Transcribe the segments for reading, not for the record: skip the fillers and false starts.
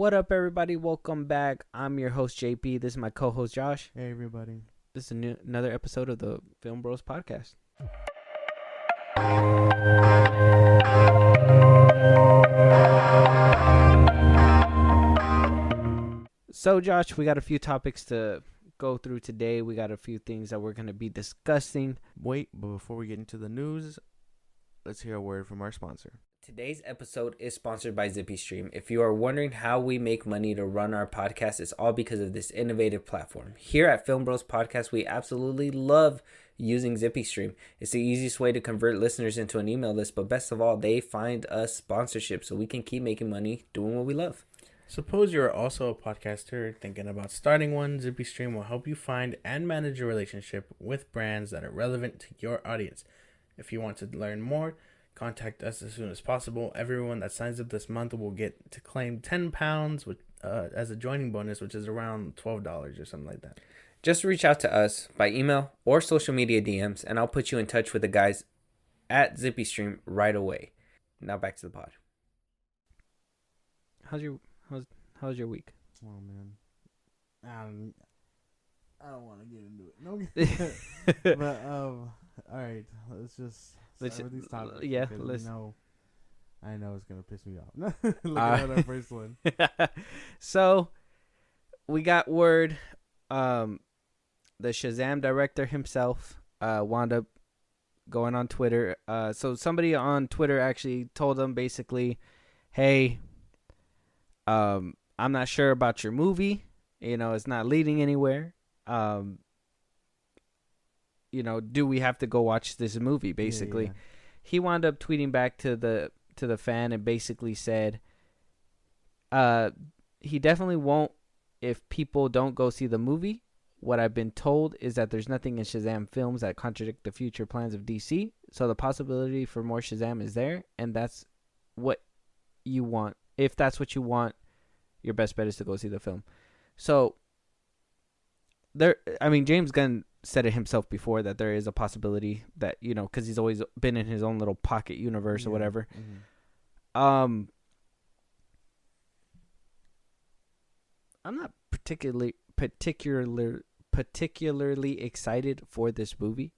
What up, everybody? Welcome back. I'm your host, JP. This is my co-host, Josh. Hey, everybody. This is another episode of the FilmBros podcast. So, Josh, we got a few topics to go through today. We got a few things that we're going to be discussing. Wait, but before we get into the news, let's hear a word from our sponsor. Today's episode is sponsored by ZippyStream. If you are wondering how we make money to run our podcast, it's all because of this innovative platform. Here at FilmBros Podcast, we absolutely love using ZippyStream. It's the easiest way to convert listeners into an email list, but best of all, they find us sponsorship so we can keep making money doing what we love. Suppose you're also a podcaster thinking about starting one. ZippyStream will help you find and manage a relationship with brands that are relevant to your audience. If you want to learn more, contact us as soon as possible. Everyone that signs up this month will get to claim £10 as a joining bonus, which is around $12 or something like that. Just reach out to us by email or social media DMs, and I'll put you in touch with the guys at ZippyStream right away. Now back to the pod. How's your week? Oh, man. I don't want to get into it. No. But, all right. Let's just start with these topics. Yeah, let's. I know it's going to piss me off. Look at our first one. So, we got word. The Shazam director himself wound up going on Twitter. So somebody on Twitter actually told him basically, hey, I'm not sure about your movie. You know, it's not leading anywhere. Do we have to go watch this movie? Basically, Yeah. He wound up tweeting back to the fan and basically said, he definitely won't if people don't go see the movie. What I've been told is that there's nothing in Shazam films that contradict the future plans of DC. So the possibility for more Shazam is there, and that's what you want. If that's what you want, your best bet is to go see the film. So James Gunn said it himself before that there is a possibility that, because he's always been in his own little pocket universe or whatever. Mm-hmm. I'm not particularly excited for this movie.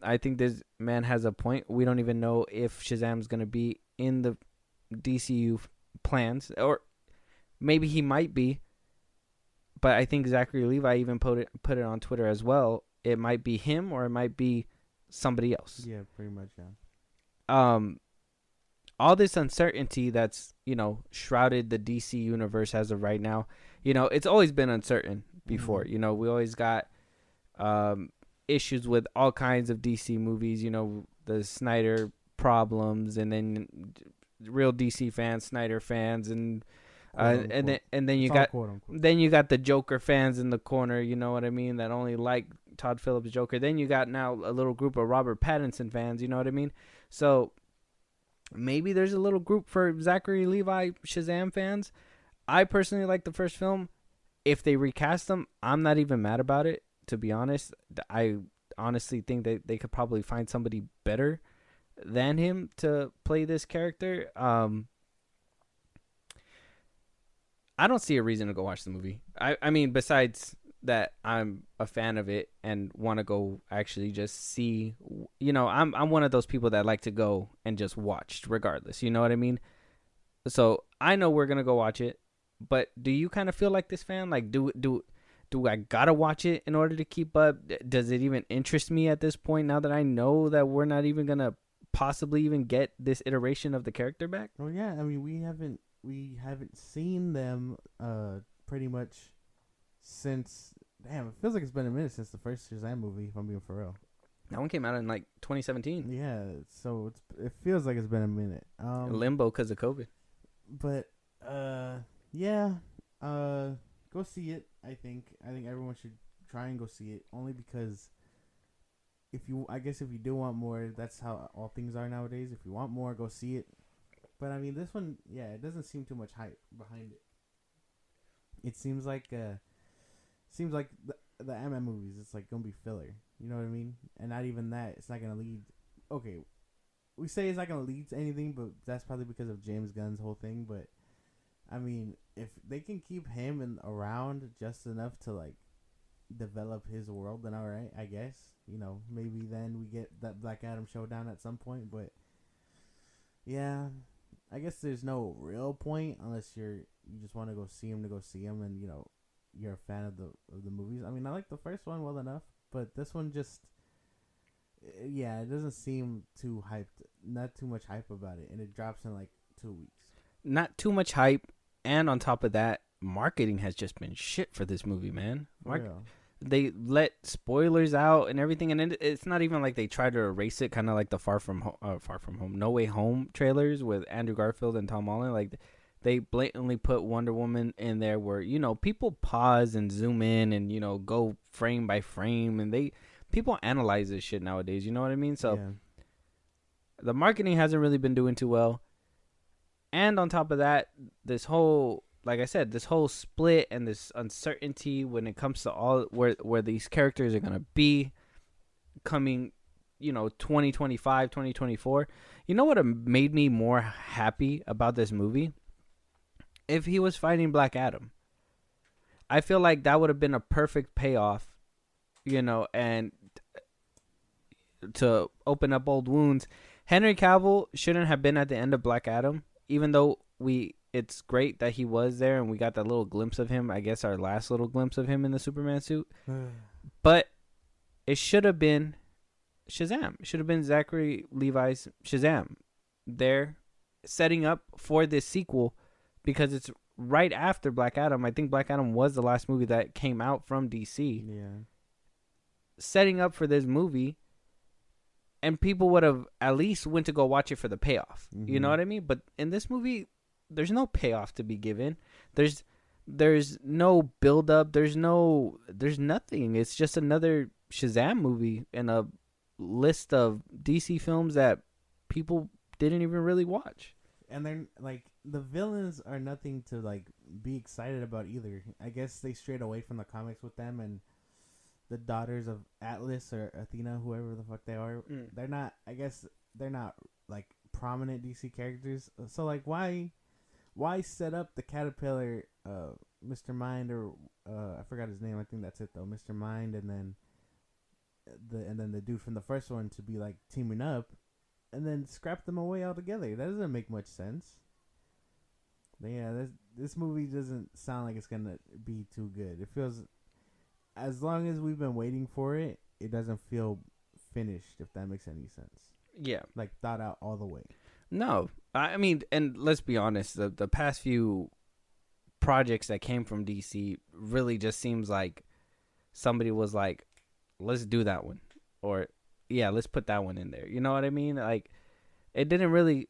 I think this man has a point. We don't even know if Shazam's going to be in the DCU plans, or maybe he might be. But I think Zachary Levi even put it on Twitter as well. It might be him or it might be somebody else. Yeah, pretty much, yeah. All this uncertainty that's, shrouded the DC universe as of right now, it's always been uncertain before. Mm-hmm. We always got issues with all kinds of DC movies, the Snyder problems, and then real DC fans, Snyder fans, and then you got the Joker fans in the corner, you know what I mean, that only like Todd Phillips' Joker. Then you got now a little group of Robert Pattinson fans, you know what I mean? So maybe there's a little group for Zachary Levi Shazam fans. I personally like the first film. If they recast him, I'm not even mad about it, to be honest. I honestly think that they could probably find somebody better than him to play this character. I don't see a reason to go watch the movie. I mean, besides that, I'm a fan of it and want to go actually just see. I'm one of those people that like to go and just watch regardless. You know what I mean? So I know we're gonna go watch it, but do you kind of feel like this fan? Like, do I gotta watch it in order to keep up? Does it even interest me at this point now that I know that we're not even gonna possibly even get this iteration of the character back? Oh yeah, I mean we haven't seen them pretty much since. Damn, it feels like it's been a minute since the first Shazam movie, if I'm being for real. That one came out in like 2017. Yeah, so it feels like it's been a minute. Limbo because of COVID. But yeah, go see it. I think everyone should try and go see it, only because if you do want more, that's how all things are nowadays. If you want more, go see it. But I mean, this one, yeah, it doesn't seem too much hype behind it. It seems like the MM movies, it's like gonna be filler. You know what I mean? And not even that. It's not gonna lead. Okay, we say it's not gonna lead to anything, but that's probably because of James Gunn's whole thing. But I mean, if they can keep him around just enough to like develop his world, then all right, I guess. Maybe then we get that Black Adam showdown at some point. But yeah, I guess there's no real point unless you just want to go see him to go see him, and you're a fan of the movies. I mean, I like the first one well enough, but this one just it doesn't seem too hyped. Not too much hype about it, and it drops in like 2 weeks. Not too much hype, and on top of that, marketing has just been shit for this movie, man. They let spoilers out and everything, and it's not even like they try to erase it, kind of like the Far From Home, No Way Home trailers with Andrew Garfield and Tom Holland. Like, they blatantly put Wonder Woman in there where, people pause and zoom in and, go frame by frame, and people analyze this shit nowadays, you know what I mean? So the marketing hasn't really been doing too well. And on top of that, like I said, this whole split and this uncertainty when it comes to all where these characters are going to be coming, 2025, 2024. You know what made me more happy about this movie? If he was fighting Black Adam. I feel like that would have been a perfect payoff, and to open up old wounds. Henry Cavill shouldn't have been at the end of Black Adam, even though it's great that he was there and we got that little glimpse of him. I guess our last little glimpse of him in the Superman suit. But it should have been Shazam. It should have been Zachary Levi's Shazam there setting up for this sequel, because it's right after Black Adam. I think Black Adam was the last movie that came out from DC. Yeah. Setting up for this movie, and people would have at least went to go watch it for the payoff. Mm-hmm. You know what I mean? But in this movie, there's no payoff to be given. There's no build up. There's nothing. It's just another Shazam movie in a list of DC films that people didn't even really watch. And they're like, the villains are nothing to like be excited about either. I guess they strayed away from the comics with them, and the daughters of Atlas or Athena, whoever the fuck they are, they're not. I guess they're not like prominent DC characters. So like, why set up the Caterpillar, Mr. Mind, or I forgot his name. I think that's it though, Mr. Mind, and then the dude from the first one to be like teaming up, and then scrap them away altogether. That doesn't make much sense. But yeah, this movie doesn't sound like it's gonna be too good. It feels, as long as we've been waiting for it, it doesn't feel finished, if that makes any sense. Yeah. Like thought out all the way. No. I mean, and let's be honest, the past few projects that came from DC really just seems like somebody was like, let's do that one. Or, yeah, let's put that one in there. You know what I mean? Like, it didn't really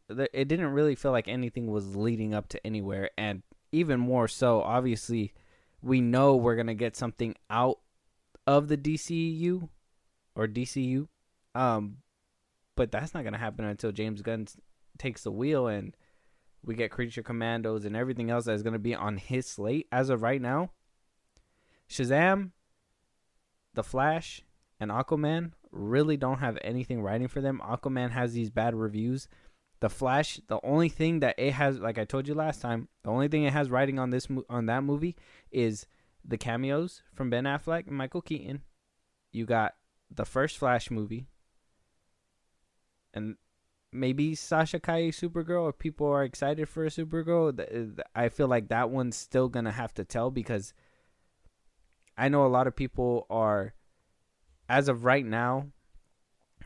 feel like anything was leading up to anywhere. And even more so, obviously, we know we're going to get something out of the DCU or DCU. But that's not going to happen until James Gunn takes the wheel and we get Creature Commandos and everything else that's going to be on his slate. As of right now, Shazam, The Flash, and Aquaman really don't have anything writing for them. Aquaman has these bad reviews. The Flash, the only thing that it has, like I told you last time, the only thing it has writing on that movie is the cameos from Ben Affleck and Michael Keaton. You got the first Flash movie, and maybe Sasha Calle Supergirl, if people are excited for a Supergirl. I feel like that one's still going to have to tell, because I know a lot of people are, as of right now,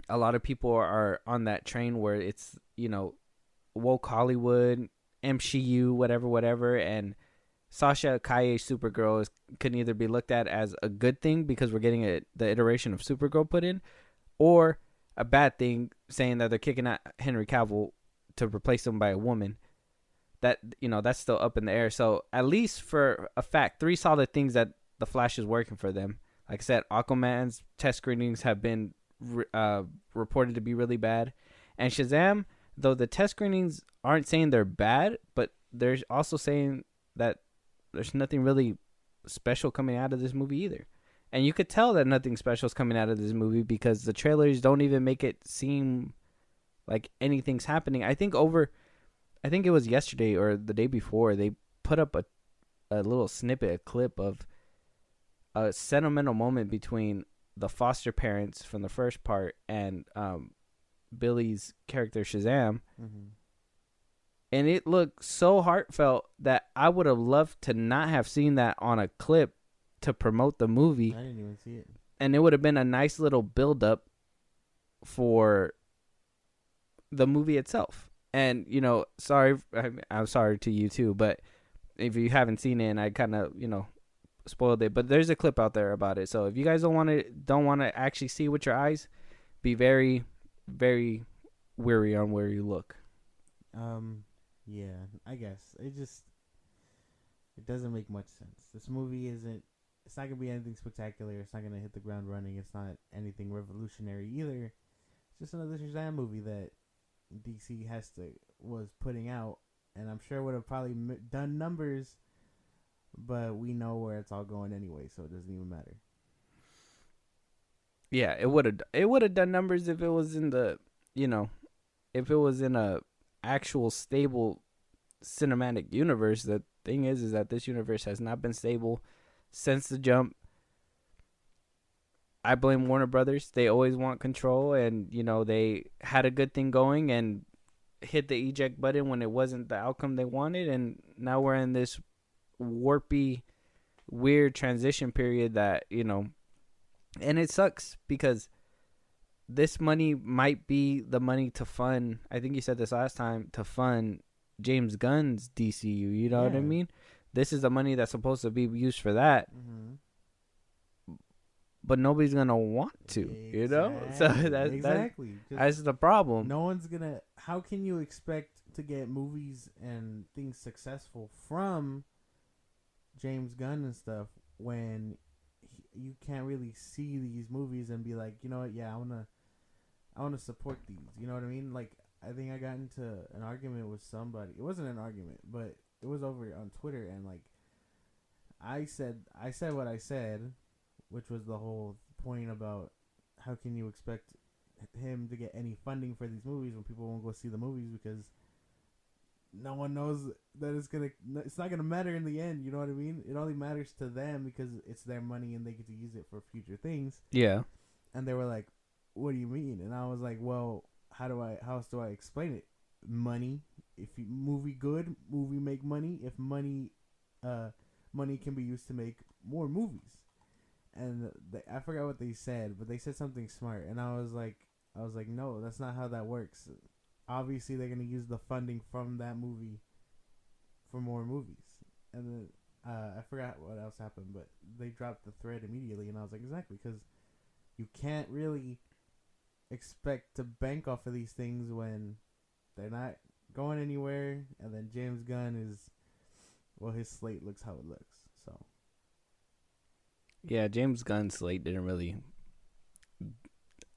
a lot of people are on that train where it's, woke Hollywood, MCU, whatever, and Sasha Calle Supergirl could either be looked at as a good thing because we're getting the iteration of Supergirl put in, or a bad thing, saying that they're kicking out Henry Cavill to replace him by a woman. That, that's still up in the air. So at least for a fact, 3 solid things that the Flash is working for them. Like I said, Aquaman's test screenings have been reported to be really bad. And Shazam, though the test screenings aren't saying they're bad, but they're also saying that there's nothing really special coming out of this movie either. And you could tell that nothing special is coming out of this movie because the trailers don't even make it seem like anything's happening. I think it was yesterday or the day before, they put up a little snippet, a clip of a sentimental moment between the foster parents from the first part and Billy's character Shazam, and it looked so heartfelt that I would have loved to not have seen that on a clip to promote the movie. I didn't even see it. And it would have been a nice little build up for the movie itself. And, you know, I'm sorry to you too, but if you haven't seen it and I kind of, you know, spoiled it, but there's a clip out there about it. So if you guys don't want to actually see with your eyes, be very, very wary on where you look. Yeah, I guess it doesn't make much sense. This movie it's not gonna be anything spectacular. It's not gonna hit the ground running. It's not anything revolutionary either. It's just another Shazam movie that DC was putting out, and I'm sure would have probably done numbers, but we know where it's all going anyway, so it doesn't even matter. Yeah, it would have done numbers if it was in the, you know, if it was in a actual stable cinematic universe. The thing is that this universe has not been stable since the jump. I blame Warner Brothers. They always want control, and you know, they had a good thing going and hit the eject button when it wasn't the outcome they wanted, and now we're in this warpy, weird transition period that, you know, and it sucks because this money might be the money to fund, I think you said this last time, to fund James Gunn's DCU. You know what I mean? This is the money that's supposed to be used for that. But nobody's going to want to, you know? So that's the problem. No one's going to... How can you expect to get movies and things successful from James Gunn and stuff when you can't really see these movies and be like, you know what, yeah, I want to support these. You know what I mean? Like, I think I got into an argument with somebody. It wasn't an argument, but it was over on Twitter, and like I said what I said, which was the whole point about how can you expect him to get any funding for these movies when people won't go see the movies because no one knows that it's not gonna matter in the end. You know what I mean? It only matters to them because it's their money and they get to use it for future things. Yeah. And they were like, "What do you mean?" And I was like, "Well, how else do I explain it? Money. If you movie make money. If money can be used to make more movies." And I forgot what they said, but they said something smart, and I was like, no, that's not how that works. Obviously, they're gonna use the funding from that movie for more movies. And then I forgot what else happened, but they dropped the thread immediately, and I was like, exactly, because you can't really expect to bank off of these things when they're not going anywhere, and then James Gunn his slate looks how it looks. So yeah, James Gunn's slate didn't really,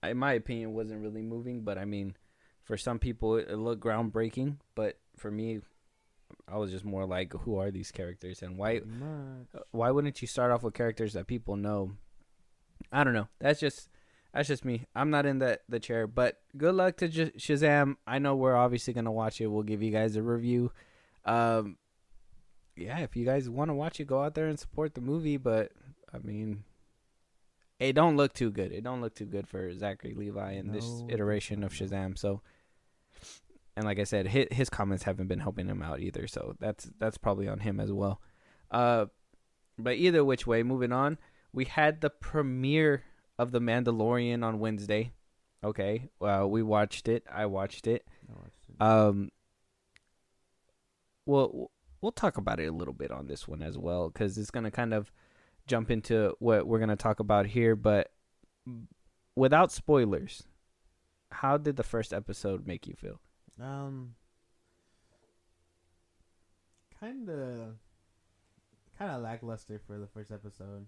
in my opinion, wasn't really moving. But I mean, for some people it looked groundbreaking, but for me, I was just more like, who are these characters, and why wouldn't you start off with characters that people know? I don't know. That's just me. I'm not in the chair, but good luck to Shazam. I know we're obviously gonna watch it. We'll give you guys a review. Yeah, if you guys want to watch it, go out there and support the movie. But I mean, it don't look too good. It don't look too good for Zachary Levi in this iteration of Shazam. So, and like I said, his comments haven't been helping him out either. So that's probably on him as well. But either which way, moving on, we had the premiere of The Mandalorian on Wednesday. Okay, well, we watched it. I watched it. We'll talk about it a little bit on this one as well, because it's going to kind of jump into what we're going to talk about here. But without spoilers, how did the first episode make you feel? Kind of lackluster for the first episode.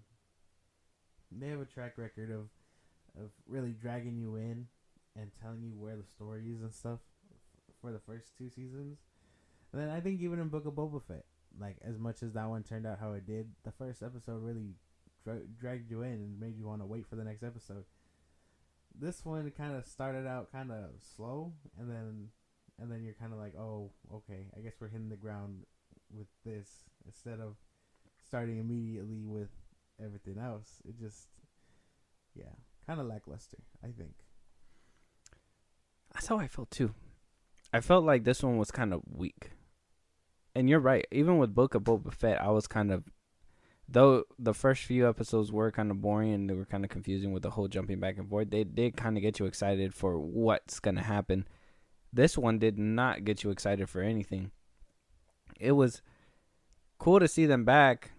They have a track record of really dragging you in and telling you where the story is and stuff for the first two seasons. And then I think even in Book of Boba Fett, like, as much as that one turned out how it did, the first episode really dragged you in and made you want to wait for the next episode. This one kind of started out kind of slow, and then you're kind of like, oh, okay, I guess we're hitting the ground with this instead of starting immediately with everything else. It just, yeah, kind of lackluster, I think. That's how I felt too. I felt like this one was kind of weak. And you're right. Even with Book of Boba Fett, I was kind of, though the first few episodes were kind of boring and they were kind of confusing with the whole jumping back and forth, they did kind of get you excited for what's going to happen. This one did not get you excited for anything. It was cool to see them back.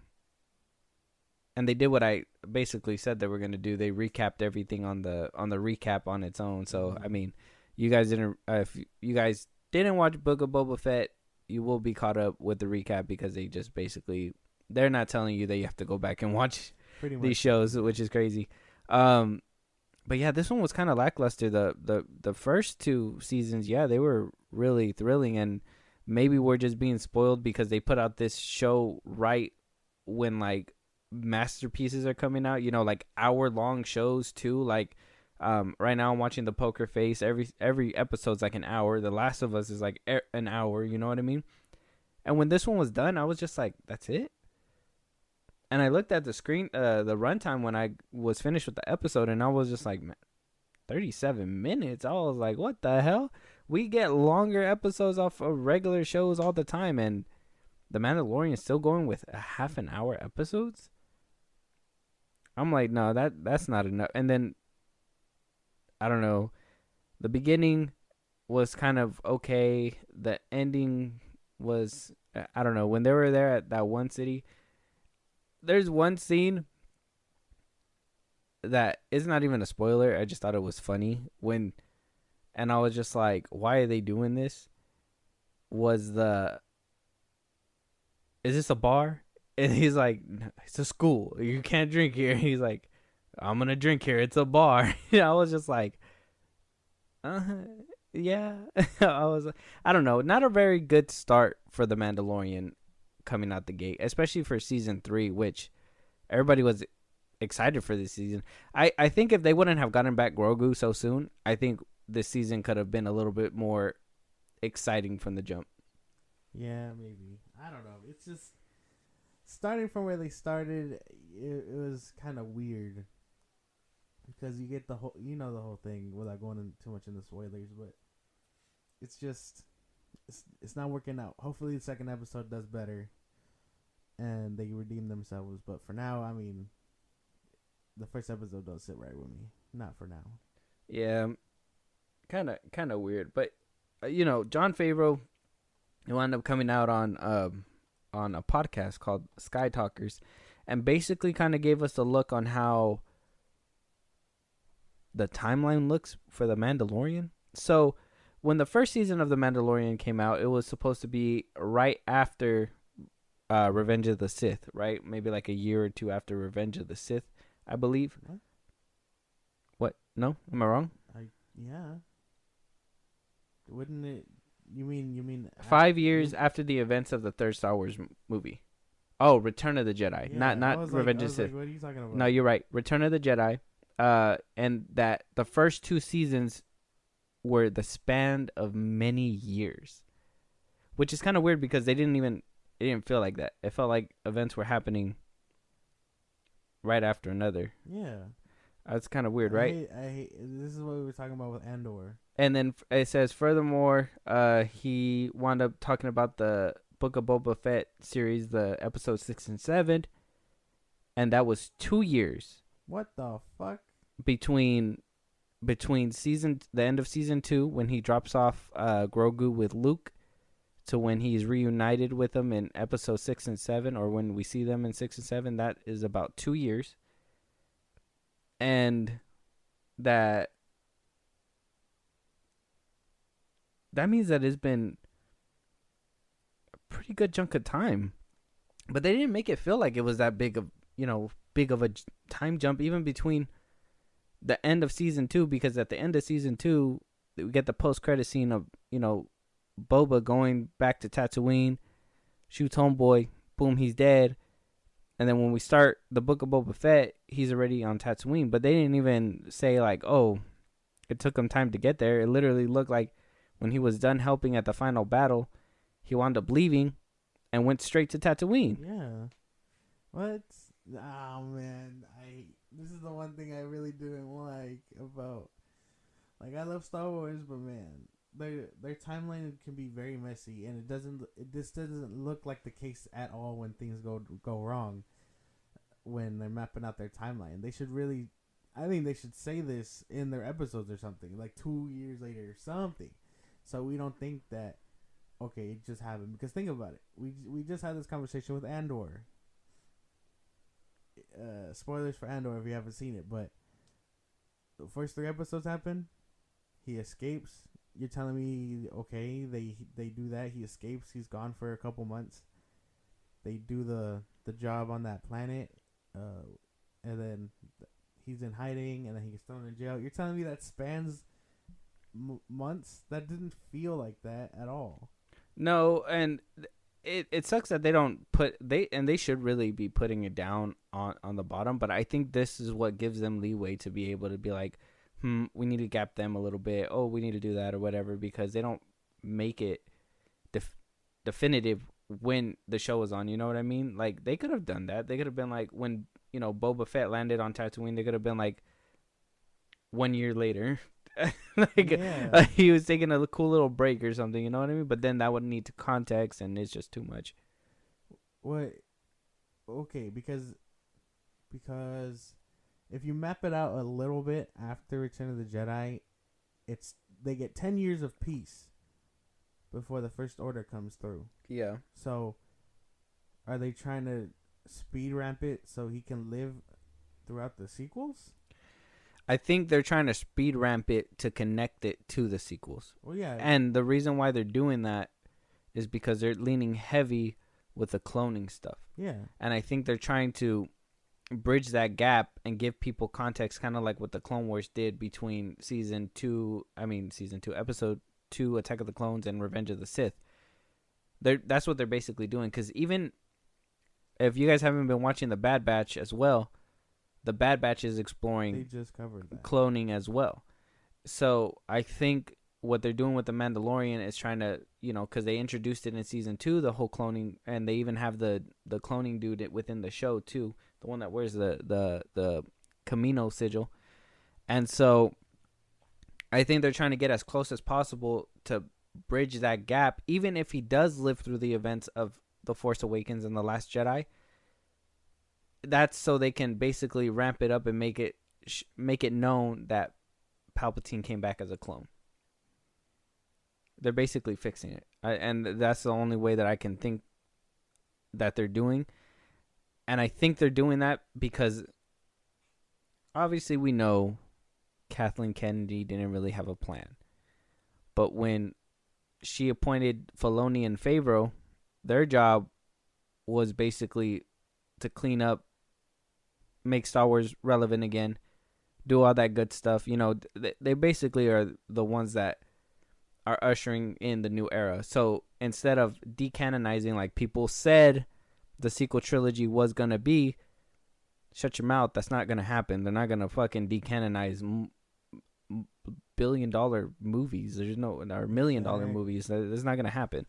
And they did what I basically said they were going to do. They recapped everything on the recap on its own. So, I mean, you guys didn't, if you guys didn't watch Book of Boba Fett, you will be caught up with the recap because they just basically, they're not telling you that you have to go back and watch these shows, which is crazy. But yeah, this one was kind of lackluster. The first two seasons, yeah, they were really thrilling, and maybe we're just being spoiled because they put out this show right when like masterpieces are coming out, you know, like hour-long shows too. Like right now I'm watching The Poker Face. Every episode's like an hour. The Last of Us is like an hour, you know what I mean? And when this one was done, I was just like, that's it? And I looked at the screen, the runtime when I was finished with the episode, and I was just like, man, 37 minutes. I was like, what the hell? We get longer episodes off of regular shows all the time, and The Mandalorian is still going with a half an hour episodes? I'm like, no, that's not enough. And then, I don't know, the beginning was kind of okay. The ending was, I don't know, when they were there at that one city, there's one scene that is not even a spoiler. I just thought it was funny and I was just like, why are they doing this? Is this a bar? And he's like, it's a school. You can't drink here. He's like, I'm going to drink here. It's a bar. I was just like, yeah. I don't know. Not a very good start for The Mandalorian coming out the gate, especially for season 3, which everybody was excited for this season. I think if they wouldn't have gotten back Grogu so soon, I think this season could have been a little bit more exciting from the jump. Yeah, maybe. I don't know. It's just starting from where they started. It was kind of weird because you get the whole, the whole thing without going too much into spoilers. But it's just, it's not working out. Hopefully, the second episode does better, and they redeem themselves. But for now, I mean, the first episode don't sit right with me. Not for now. Yeah, kind of weird. But Jon Favreau, he wound up coming out on a podcast called Sky Talkers, and basically kind of gave us a look on how the timeline looks for The Mandalorian. So when the first season of The Mandalorian came out, it was supposed to be right after Revenge of the Sith, right? Maybe like a year or two after Revenge of the Sith, I believe. What? No? Am I wrong? Yeah. Wouldn't it? You mean 5 years after the events of the third Star Wars movie. Oh, Return of the Jedi, yeah, not Revenge of the Sith. Like, what are you talking about? No, you're right. Return of the Jedi. And that the first 2 seasons were the span of many years, which is kind of weird because it didn't feel like that. It felt like events were happening right after another. Yeah. That's kind of weird, right? I hate, this is what we were talking about with Andor. And then it says, furthermore, he wound up talking about the Book of Boba Fett series, the episodes 6 and 7, and that was 2 years. What the fuck? Between the end of season 2, when he drops off Grogu with Luke, to when he's reunited with him in episode 6 and 7, or when we see them in 6 and 7, that is about 2 years. And that means that it's been a pretty good chunk of time. But they didn't make it feel like it was that big of a time jump, even between the end of season 2, because at the end of season 2, we get the post-credit scene of, Boba going back to Tatooine, shoots homeboy, boom, he's dead. And then when we start the Book of Boba Fett, he's already on Tatooine. But they didn't even say, like, oh, it took him time to get there. It literally looked like when he was done helping at the final battle, he wound up leaving. and went straight to Tatooine. Yeah. What? Oh man, this is the one thing I really didn't like about. Like, I love Star Wars, but man, their timeline can be very messy, and this doesn't look like the case at all when things go wrong. When they're mapping out their timeline, they should really, I think they should say this in their episodes or something, like 2 years later or something, so we don't think that okay, it just happened. Because think about it, we just had this conversation with Andor. Spoilers for Andor if you haven't seen it, but the first 3 episodes happen. He escapes. You're telling me, okay, they do that. He escapes. He's gone for a couple months. They do the job on that planet, and then he's in hiding, and then he gets thrown in jail. You're telling me that spans months? That didn't feel like that at all. No, and it sucks that they don't they should really be putting it down on the bottom, but I think this is what gives them leeway to be able to be like, we need to gap them a little bit. Oh, we need to do that or whatever, because they don't make it definitive when the show is on. You know what I mean? Like, they could have done that. They could have been like, when, Boba Fett landed on Tatooine, they could have been like 1 year later. Like he was taking a cool little break or something. You know what I mean? But then that would need to context, and it's just too much. What? Okay, because if you map it out a little bit after Return of the Jedi, they get 10 years of peace before the First Order comes through. Yeah. So, are they trying to speed ramp it so he can live throughout the sequels? I think they're trying to speed ramp it to connect it to the sequels. Well, yeah. And the reason why they're doing that is because they're leaning heavy with the cloning stuff. Yeah. And I think they're trying to bridge that gap and give people context, kind of like what the Clone Wars did between season 2, episode 2, Attack of the Clones, and Revenge of the Sith. That's what they're basically doing. Because even if you guys haven't been watching The Bad Batch as well, The Bad Batch is exploring they just covered that. cloning as well. So I think what they're doing with The Mandalorian is trying to, because they introduced it in season 2, the whole cloning, and they even have the cloning dude within the show too, the one that wears the Camino sigil. And so I think they're trying to get as close as possible to bridge that gap, even if he does live through the events of The Force Awakens and The Last Jedi. That's so they can basically ramp it up and make it known that Palpatine came back as a clone. They're basically fixing it, and that's the only way that I can think that they're doing. And I think they're doing that because obviously we know Kathleen Kennedy didn't really have a plan. But when she appointed Filoni and Favreau, their job was basically to clean up, make Star Wars relevant again, do all that good stuff. They basically are the ones that are ushering in the new era. So instead of decanonizing like people said the sequel trilogy was going to be, shut your mouth. That's not going to happen. They're not going to fucking decanonize billion-dollar movies. There's no, or million-dollar movies. That's not going to happen.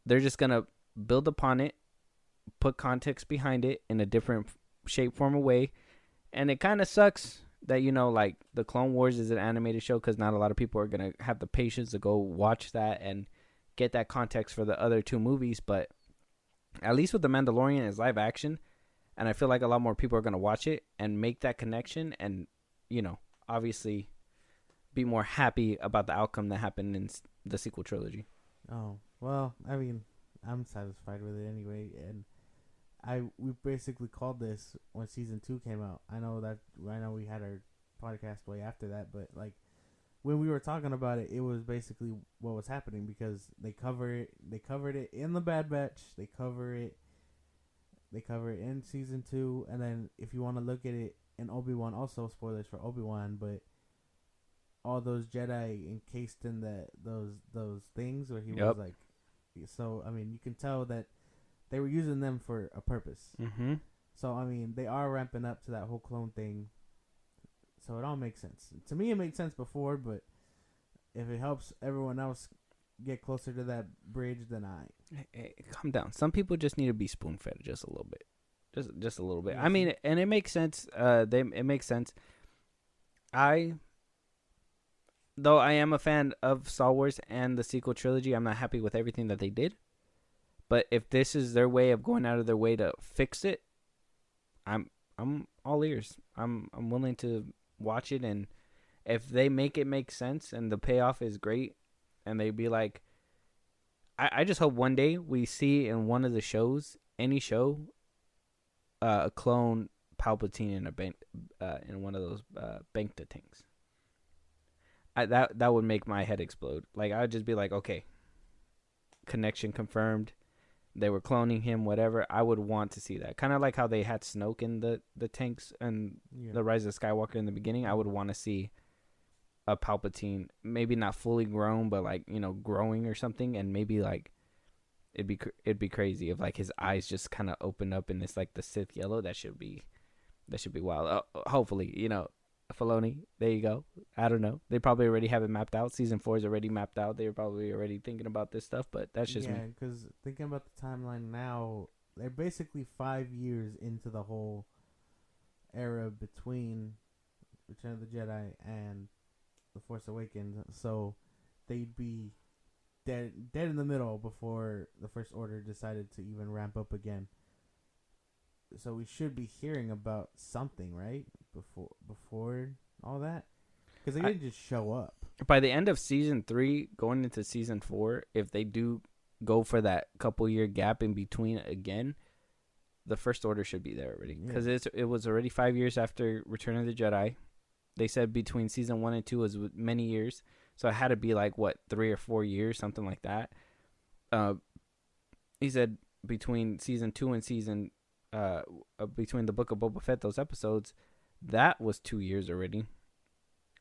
They're just going to build upon it, put context behind it in a different shape, form, or way. And it kind of sucks that, like the Clone Wars is an animated show, because not a lot of people are going to have the patience to go watch that and get that context for the other 2 movies. But at least with The Mandalorian, is live action, and I feel like a lot more people are going to watch it and make that connection and, obviously be more happy about the outcome that happened in the sequel trilogy. Oh, well, I mean, I'm satisfied with it anyway, and we basically called this when season 2 came out. I know we had our podcast way after that, but like when we were talking about it, it was basically what was happening, because they covered it in The Bad Batch, they cover it in season 2, and then if you want to look at it in Obi-Wan, also spoilers for Obi-Wan, but all those Jedi encased in those things where he was like, so I mean, you can tell that they were using them for a purpose. Mm-hmm. So I mean, they are ramping up to that whole clone thing. So it all makes sense. To me, it made sense before, but if it helps everyone else get closer to that bridge than I. Hey, calm down. Some people just need to be spoon fed just a little bit, just a little bit. Yeah, I mean, and it makes sense. It makes sense. Though I am a fan of Star Wars and the sequel trilogy, I'm not happy with everything that they did. But if this is their way of going out of their way to fix it, I'm all ears. I'm willing to watch it, and if they make it make sense and the payoff is great, and they be like, I just hope one day we see in one of the shows, any show, a clone Palpatine in a bank, in one of those Bantha tanks. That would make my head explode. Like, I would just be like, okay, connection confirmed. They were cloning him, whatever. I would want to see that. Kind of like how they had Snoke in the tanks and the Rise of Skywalker in the beginning. I would want to see a Palpatine, maybe not fully grown, but like, growing or something, and maybe like it'd be crazy if like his eyes just kind of open up and it's like the Sith yellow. That should be wild. Hopefully, Filoni, there you go. I don't know. They probably already have it mapped out. Season 4 is already mapped out. They're probably already thinking about this stuff, but that's just me. Yeah, because thinking about the timeline now, they're basically 5 years into the whole era between Return of the Jedi and The Force Awakens, so they'd be dead in the middle before the First Order decided to even ramp up again. So we should be hearing about something, right? Before all that, because they didn't just show up. By the end of season 3, going into season 4, if they do go for that couple year gap in between again, the First Order should be there already, because it was already 5 years after Return of the Jedi. They said between season 1 and 2 was many years, so it had to be like 3 or 4 years, something like that. He said between season 2 and season between the Book of Boba Fett, those episodes, that was 2 years already.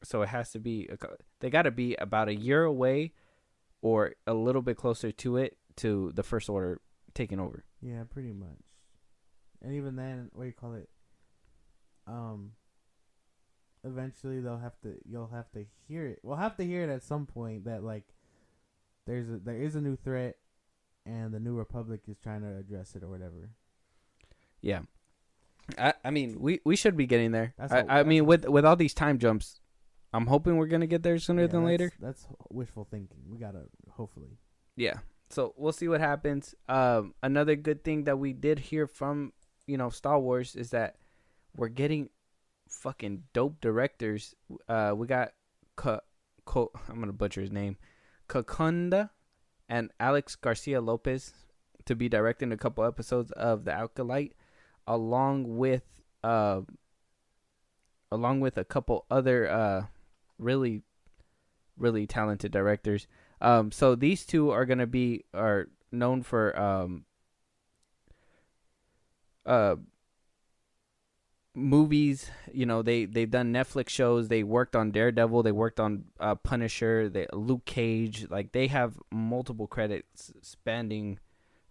So it has to be, they got to be about a year away or a little bit closer to it, to the First Order taking over. Yeah, pretty much. And even then, eventually you'll have to hear it. We'll have to hear it at some point that like there is a new threat and the New Republic is trying to address it or whatever. Yeah. I mean, we should be getting there. I mean, with all these time jumps, I'm hoping we're going to get there sooner than later. That's wishful thinking. We got to, hopefully. Yeah. So we'll see what happens. Another good thing that we did hear from, Star Wars is that we're getting fucking dope directors. We got I'm going to butcher his name, Kakunda and Alex Garcia Lopez to be directing a couple episodes of The Acolyte, along with a couple other really, really talented directors. So these two are known for movies. They've done Netflix shows. They worked on Daredevil. They worked on Punisher. Luke Cage. Like, they have multiple credits spanning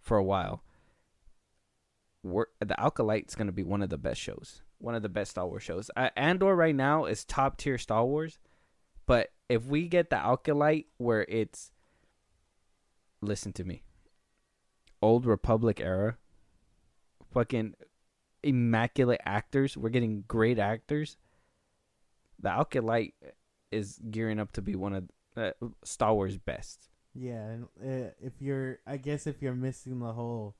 for a while. The Acolyte's going to be one of the best shows. One of the best Star Wars shows. Andor right now is top tier Star Wars. But if we get the Acolyte where it's, listen to me, Old Republic era, fucking immaculate actors. We're getting great actors. The Acolyte is gearing up to be one of Star Wars best. Yeah, and if you're missing the whole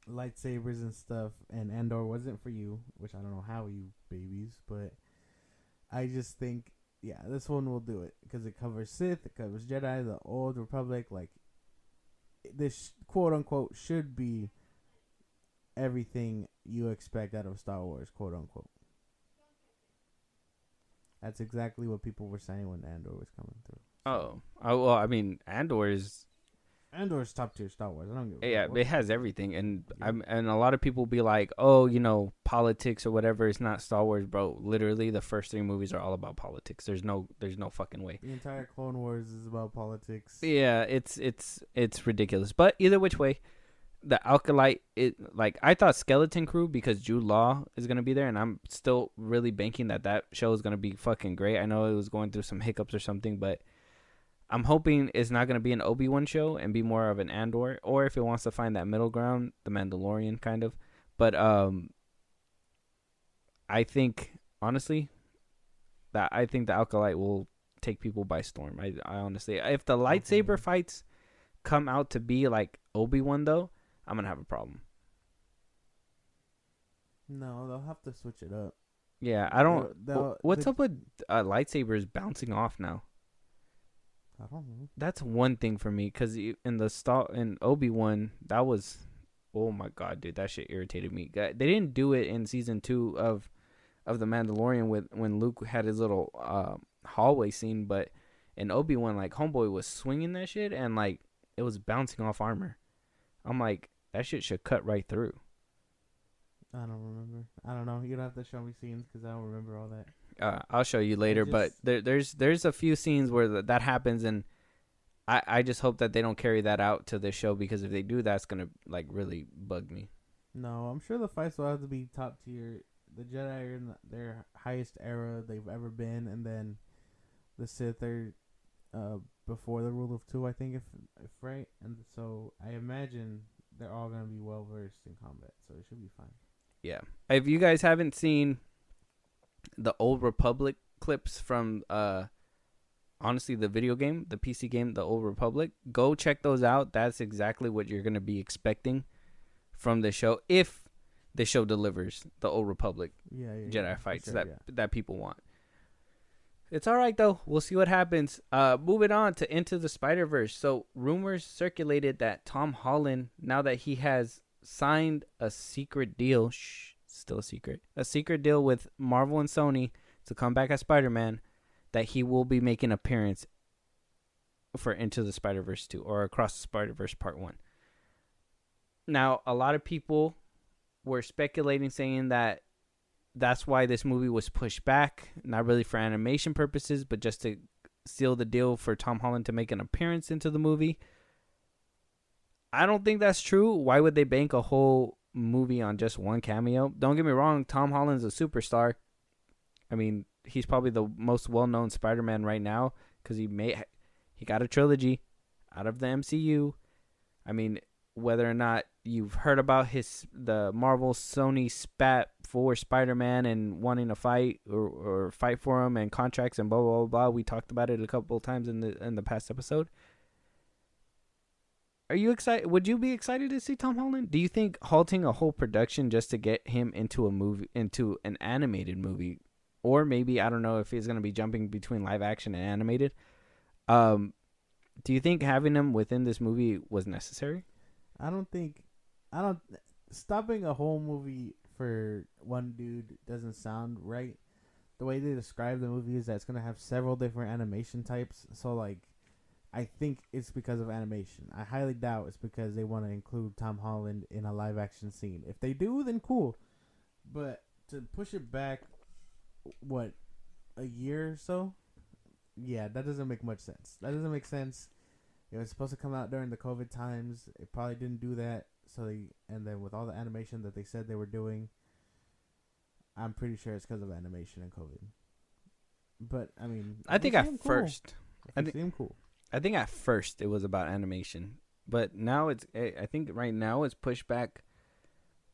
lightsabers and stuff, and Andor wasn't for you, which I don't know how, you babies, but I just think, yeah, this one will do it because it covers Sith, it covers Jedi, the Old Republic. Like, this quote unquote should be everything you expect out of Star Wars, quote unquote. That's exactly what people were saying when Andor was coming through. Oh, well, I mean, Andor's top tier Star Wars. I don't give a yeah, fuck. it has everything, and and a lot of people be like, oh, politics or whatever. It's not Star Wars, bro. Literally, the first 3 movies are all about politics. There's no fucking way. The entire Clone Wars is about politics. Yeah, it's ridiculous. But either which way, the Acolyte, I thought Skeleton Crew, because Jude Law is gonna be there, and I'm still really banking that show is gonna be fucking great. I know it was going through some hiccups or something, but I'm hoping it's not going to be an Obi-Wan show and be more of an Andor, or if it wants to find that middle ground, the Mandalorian kind of. But I think honestly I think the Alkalite will take people by storm. I honestly, if the lightsaber fights come out to be like Obi-Wan though, I'm gonna have a problem. No, they'll have to switch it up. Yeah, I don't. What's up with lightsabers bouncing off now? I don't know. That's one thing for me, because in Obi-Wan, that was, oh my god, dude, that shit irritated me. They didn't do it in season 2 of the Mandalorian when Luke had his little hallway scene, but in Obi-Wan, like, homeboy was swinging that shit and like it was bouncing off armor. I'm like, that shit should cut right through. I don't remember. I don't know. You'd have to show me scenes because I don't remember all that. I'll show you later, but there's a few scenes where that happens, and I just hope that they don't carry that out to this show, because if they do, that's gonna like really bug me. No, I'm sure the fights will have to be top tier. The Jedi are in their highest era they've ever been, and then the Sith are before the rule of 2, I think, if right. And so I imagine they're all gonna be well versed in combat, so it should be fine. Yeah, if you guys haven't seen the Old Republic clips from honestly the video game, the PC game, the Old Republic, go check those out. That's exactly what you're going to be expecting from the show, if the show delivers the Old Republic Jedi fights that people want. It's all right though, we'll see what happens. Moving on to Into the Spider-Verse. So rumors circulated that Tom Holland, now that he has signed a secret deal, still a secret deal with Marvel and Sony to come back as Spider-Man, that he will be making an appearance for Into the Spider-Verse 2, or Across the Spider-Verse Part 1. Now, a lot of people were speculating, saying that that's why this movie was pushed back, not really for animation purposes, but just to seal the deal for Tom Holland to make an appearance into the movie. I don't think that's true. Why would they bank a whole movie on just one cameo? Don't get me wrong, Tom Holland's a superstar. I mean, he's probably the most well-known Spider-Man right now, because he got a trilogy out of the MCU. I mean, whether or not you've heard about the Marvel Sony spat for Spider-Man and wanting to fight or fight for him and contracts and blah blah blah blah, we talked about it a couple of times in the past episode. Are you excited? Would you be excited to see Tom Holland? Do you think halting a whole production just to get him into a movie, into an animated movie, or maybe, I don't know if he's going to be jumping between live action and animated, do you think having him within this movie was necessary? Stopping a whole movie for one dude doesn't sound right. The way they describe the movie is that it's going to have several different animation types. So, like, I think it's because of animation. I highly doubt it's because they want to include Tom Holland in a live action scene. If they do, then cool. But to push it back, a year or so? Yeah, that doesn't make much sense. That doesn't make sense. It was supposed to come out during the COVID times. It probably didn't do that. And then with all the animation that they said they were doing, I'm pretty sure it's because of animation and COVID. But I mean, I think at first, I think at first it was about animation, but now I think right now it's pushed back.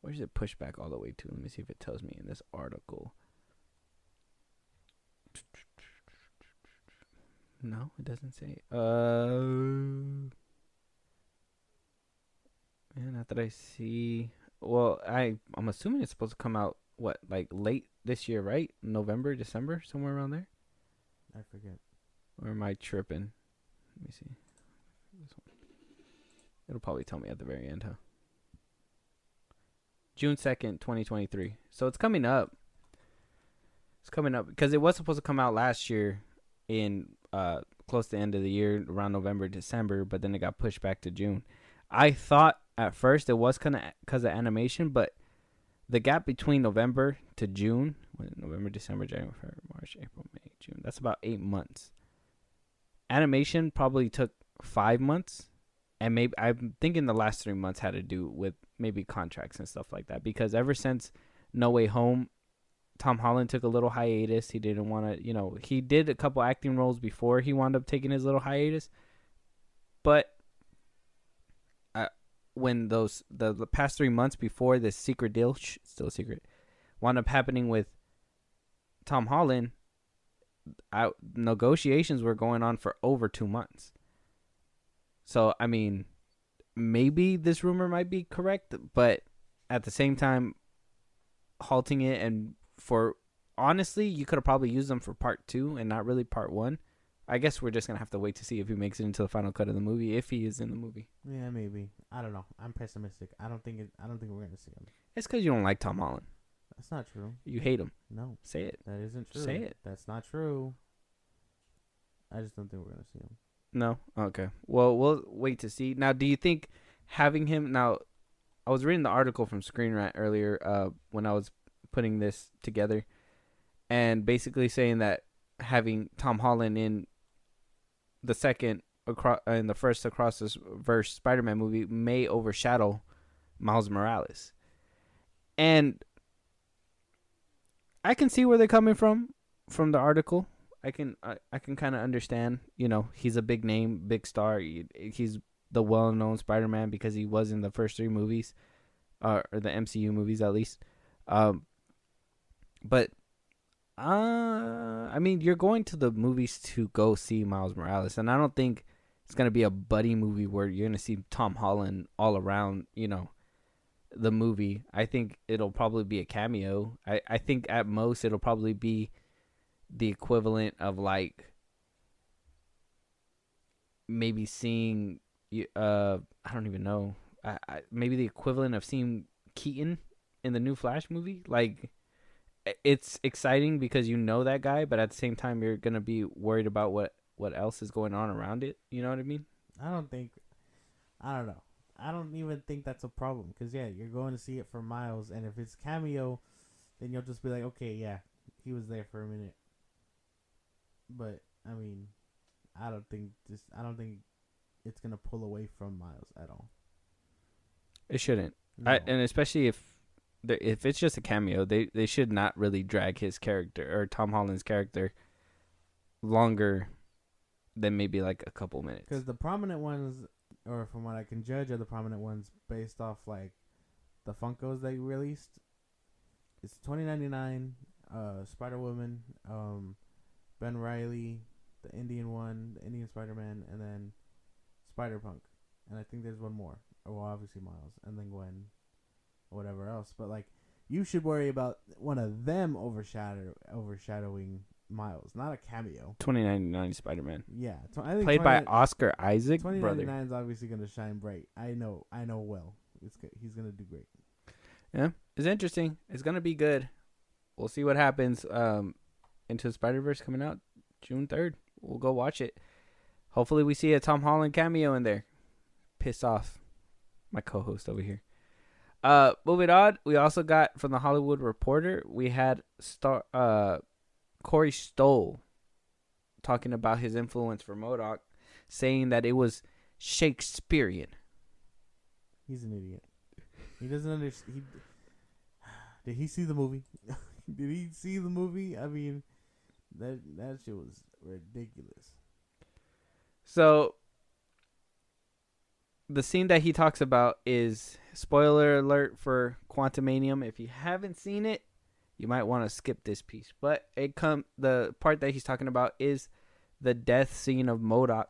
Where is it pushed back all the way to? Let me see if it tells me in this article. No, it doesn't say. Not that I see. Well, I'm assuming it's supposed to come out like late this year, right? November, December, somewhere around there. I forget. Or am I tripping? Let me see. This one. It'll probably tell me at the very end, huh? June 2nd, 2023. So it's coming up. It's coming up because it was supposed to come out last year in close to the end of the year, around November, December, but then it got pushed back to June. I thought at first it was because of animation, but the gap between November to June, November, December, January, February, March, April, May, June, that's about 8 months. Animation probably took 5 months, and maybe I'm thinking the last 3 months had to do with maybe contracts and stuff like that, because ever since No Way Home Tom Holland took a little hiatus. He didn't want to, he did a couple acting roles before he wound up taking his little hiatus. But when the past 3 months before this secret deal, still a secret, wound up happening with Tom Holland, negotiations were going on for over 2 months. So, I mean, maybe this rumor might be correct, but at the same time, halting it, and for honestly, you could have probably used them for part 2 and not really part 1. I guess we're just gonna have to wait to see if he makes it into the final cut of the movie, if he is in the movie. Yeah, maybe. I don't know. I'm pessimistic. I don't think we're gonna see him. It's because you don't like Tom Holland. That's not true. You hate him. No, say it. That isn't true. Say it. That's not true. I just don't think we're gonna see him. No. Okay. Well, we'll wait to see. Now, do you think having him now? I was reading the article from Screen Rant earlier when I was putting this together, and basically saying that having Tom Holland in the first Across the Verse Spider-Man movie may overshadow Miles Morales. And I can see where they're coming from the article. I can kind of understand, he's a big name, big star. He's the well-known Spider-Man because he was in the first 3 movies, or the MCU movies at least. But I mean, you're going to the movies to go see Miles Morales, and I don't think it's gonna be a buddy movie where you're gonna see Tom Holland all around, the movie. I think it'll probably be a cameo. I think at most it'll probably be the equivalent of like maybe seeing I don't even know. Maybe the equivalent of seeing Keaton in the new Flash movie. Like, it's exciting because that guy, but at the same time you're gonna be worried about what else is going on around it. You know what I mean? I don't know. I don't even think that's a problem because you're going to see it for Miles, and if it's cameo, then you'll just be like, okay, yeah, he was there for a minute. But I mean, I don't think it's gonna pull away from Miles at all. It shouldn't. No. And especially if it's just a cameo, they should not really drag his character or Tom Holland's character longer than maybe like a couple minutes. Because the prominent ones, or from what I can judge, are the prominent ones based off like the Funkos they released. It's 2099, Spider-Woman, Ben Reilly, the Indian one, the Indian Spider-Man, and then Spider-Punk. And I think there's one more. Well, obviously Miles, and then Gwen, or whatever else. But like, you should worry about one of them overshadowing Miles, not a cameo. 2099 Spider-Man. Yeah, I think played by Oscar Isaac, 2099 is obviously gonna shine bright. I know well. He's gonna do great. Yeah, it's interesting. It's gonna be good. We'll see what happens. Into the Spider-Verse coming out June 3rd. We'll go watch it. Hopefully we see a Tom Holland cameo in there. Piss off my co-host over here. Moving on, we also got from the Hollywood Reporter, we had Corey Stoll talking about his influence for MODOK, saying that it was Shakespearean. He's an idiot. He doesn't understand. Did he see the movie? Did he see the movie? I mean, that shit was ridiculous. So, the scene that he talks about is, spoiler alert for Quantumanium. If you haven't seen it, you might want to skip this piece. But the part that he's talking about is the death scene of MODOK.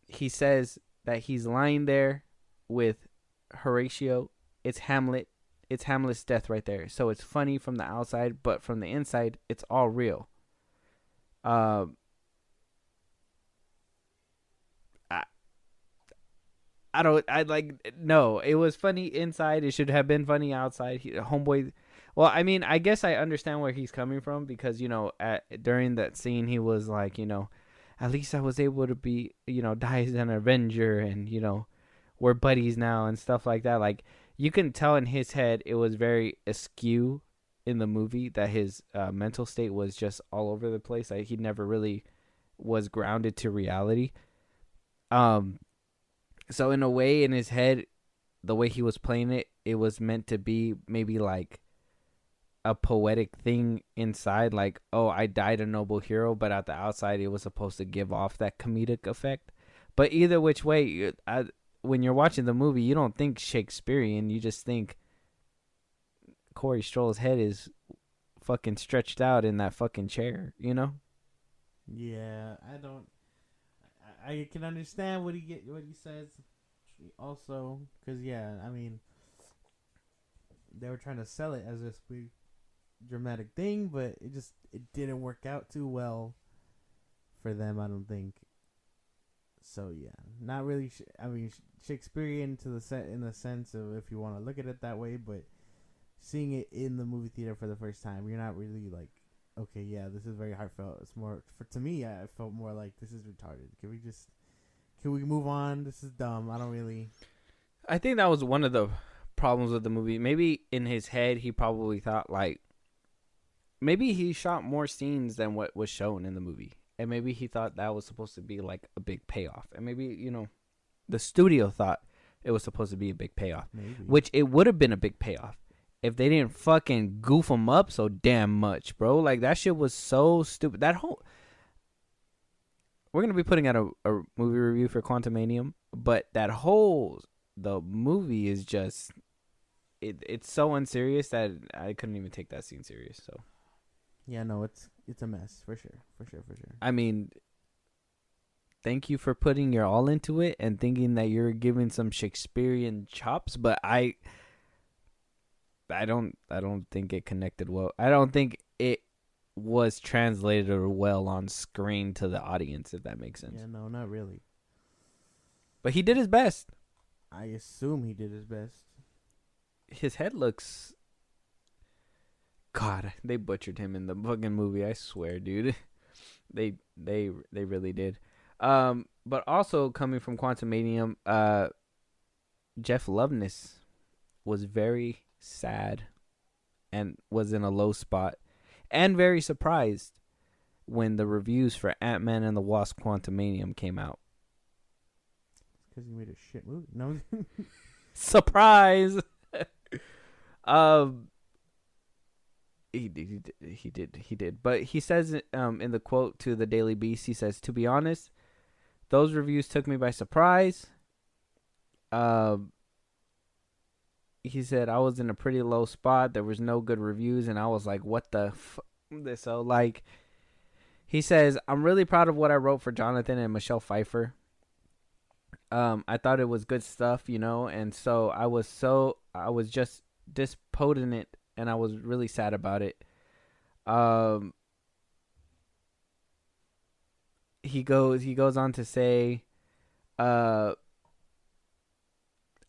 He says that he's lying there with Horatio. It's Hamlet. It's Hamlet's death right there. So it's funny from the outside, but from the inside, it's all real. No, it was funny inside. It should have been funny outside. Homeboy. Well, I mean, I guess I understand where he's coming from because, during that scene, he was like, at least I was able to be, die as an Avenger and, we're buddies now and stuff like that. Like, you can tell in his head it was very askew in the movie that his mental state was just all over the place. Like, he never really was grounded to reality. So in a way, in his head, the way he was playing it, it was meant to be maybe like a poetic thing inside, like, oh, I died a noble hero, but at the outside it was supposed to give off that comedic effect. But either which way, when you're watching the movie, you don't think Shakespearean, you just think Corey Stroll's head is fucking stretched out in that fucking chair, you know? Yeah, I don't. I can understand what he says. Also, because yeah, I mean, they were trying to sell it as this big dramatic thing, but it didn't work out too well for them. I don't think. So yeah, not really. I mean, Shakespearean to the set in the sense of if you want to look at it that way, but seeing it in the movie theater for the first time, you're not really like, okay, yeah, this is very heartfelt. It's more to me. I felt more like this is retarded. Can we move on? This is dumb. I don't really. I think that was one of the problems with the movie. Maybe in his head, he probably thought like, maybe he shot more scenes than what was shown in the movie. And maybe he thought that was supposed to be like a big payoff. And maybe, you know, the studio thought it was supposed to be a big payoff. Maybe. Which it would have been a big payoff if they didn't fucking goof him up so damn much, bro. Like, that shit was so stupid. That whole... We're going to be putting out a movie review for Quantumanium, but the movie is just... It's so unserious that I couldn't even take that scene serious, so... Yeah, no, it's a mess, for sure. I mean, thank you for putting your all into it and thinking that you're giving some Shakespearean chops, but I don't think it connected well. I don't think it was translated well on screen to the audience, if that makes sense. Yeah, no, not really. But he did his best. I assume he did his best. His head looks... God, they butchered him in the fucking movie, I swear, dude. They really did. But also coming from Quantumanium, Jeff Loveness was very sad and was in a low spot and very surprised when the reviews for Ant-Man and the Wasp Quantumanium came out. Because he made a shit movie. No. Surprise! He did. But he says in the quote to the Daily Beast, he says, "To be honest, those reviews took me by surprise." He said, "I was in a pretty low spot. There was no good reviews, and I was like, what the f-? So, like, he says, I'm really proud of what I wrote for Jonathan and Michelle Pfeiffer. I thought it was good stuff, you know, and so I was just dispotent, and I was really sad about it." He goes on to say, I'm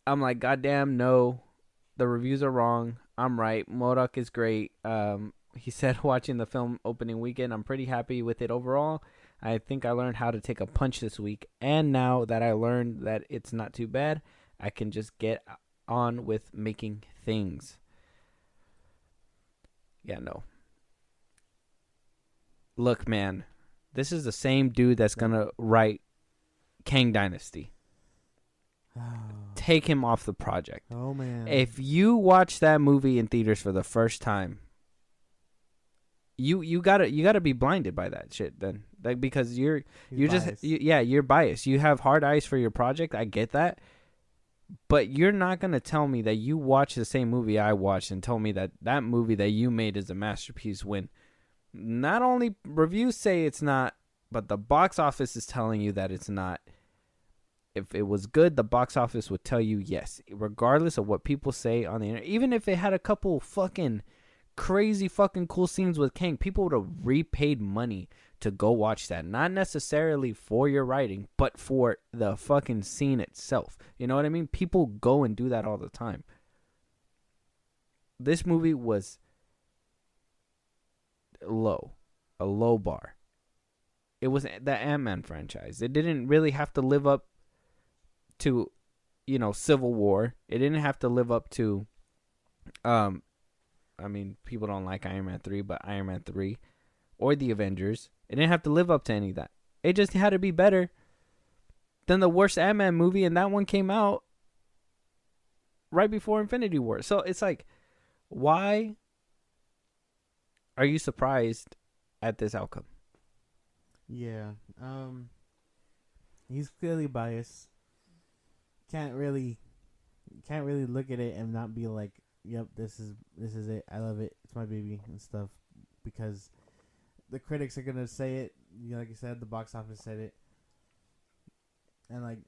like, goddamn, no, the reviews are wrong. I'm right. MODOK is great. He said, watching the film opening weekend, I'm pretty happy with it overall. I think I learned how to take a punch this week. And now that I learned that it's not too bad, I can just get on with making things. Yeah, no. Look, man, this is the same dude that's going to write Kang Dynasty. Take him off the project. Oh, man. If you watch that movie in theaters for the first time, you gotta be blinded by that shit then, like, because you're biased. You have hard eyes for your project. I get that, but you're not gonna tell me that you watch the same movie I watched and tell me that that movie that you made is a masterpiece when not only reviews say it's not, but the box office is telling you that it's not. If it was good, the box office would tell you yes, regardless of what people say on the internet. Even if it had a couple fucking crazy fucking cool scenes with Kang, people would have repaid money to go watch that. Not necessarily for your writing, but for the fucking scene itself. You know what I mean? People go and do that all the time. This movie was a low bar. It was the Ant-Man franchise. It didn't really have to live up to, you know, Civil War. It didn't have to live up to, I mean, people don't like Iron Man 3, but Iron Man 3 or the Avengers, it didn't have to live up to any of that. It just had to be better than the worst Ant-Man movie, and that one came out right before Infinity War. So it's like, why are you surprised at this outcome? Yeah. He's clearly biased. Can't really look at it and not be like, "Yep, this is it. I love it. It's my baby and stuff," because the critics are gonna say it. You know, like you said, the box office said it, and like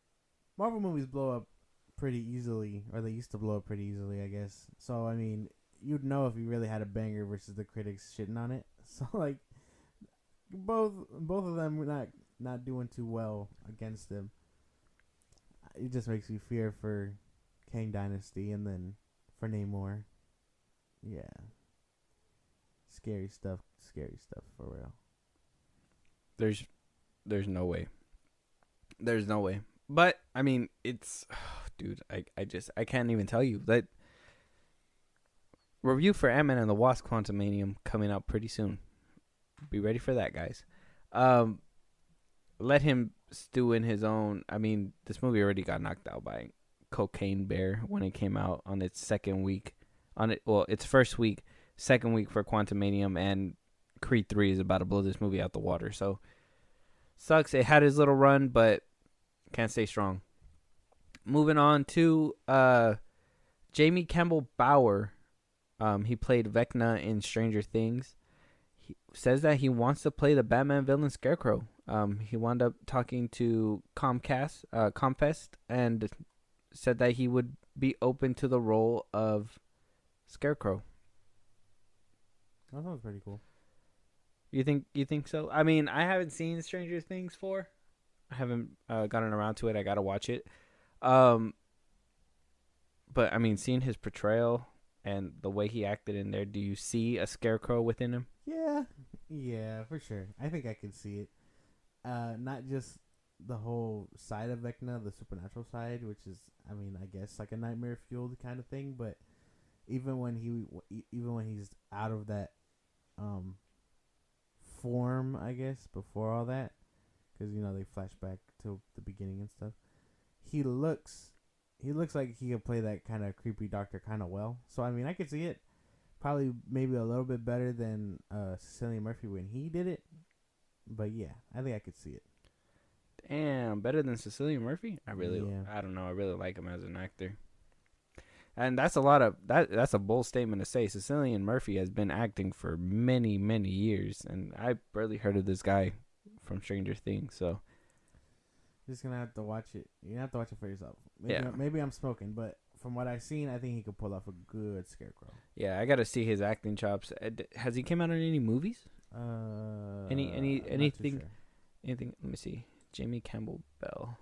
Marvel movies blow up pretty easily, or they used to blow up pretty easily, I guess. So I mean, you'd know if you really had a banger versus the critics shitting on it. So like, both of them were not doing too well against him. It just makes me fear for Kang Dynasty and then for Namor. Yeah. Scary stuff for real. There's no way. There's no way. But I mean, it's dude, I can't even tell you that review for Ant-Man and the Wasp: Quantumanium coming out pretty soon. Be ready for that, guys. Let him stew in his own. I mean, this movie already got knocked out by Cocaine Bear when it came out on its second week. Its first week, second week for Quantumanium, and Creed 3 is about to blow this movie out the water. So, sucks. It had his little run, but can't stay strong. Moving on to Jamie Campbell Bower. He played Vecna in Stranger Things. He says that he wants to play the Batman villain Scarecrow. He wound up talking to Comcast, and said that he would be open to the role of Scarecrow. That sounds pretty cool. You think so? I mean, I haven't seen Stranger Things 4. I haven't gotten around to it. I gotta watch it. But I mean, seeing his portrayal and the way he acted in there, do you see a Scarecrow within him? Yeah, for sure. I think I can see it. Not just the whole side of Vecna, the supernatural side, which is, I mean, I guess like a nightmare fueled kind of thing, but even when he's out of that form, I guess, before all that, because you know they flash back to the beginning and stuff, he looks like he could play that kind of creepy doctor kind of well. So I mean, I could see it probably maybe a little bit better than Cillian Murphy when he did it, but yeah, I think I could see it. Damn, better than Cillian Murphy? I don't know. I really like him as an actor. And that's a bold statement to say. Cillian Murphy has been acting for many, many years, and I barely heard of this guy from Stranger Things, so You're just gonna have to watch it. You have to watch it for yourself. Maybe I'm smoking, but from what I've seen, I think he could pull off a good Scarecrow. yeah, I got to see his acting chops. Has he came out in any movies? Anything? Sure. Anything? Let me see. Jamie Campbell Bell.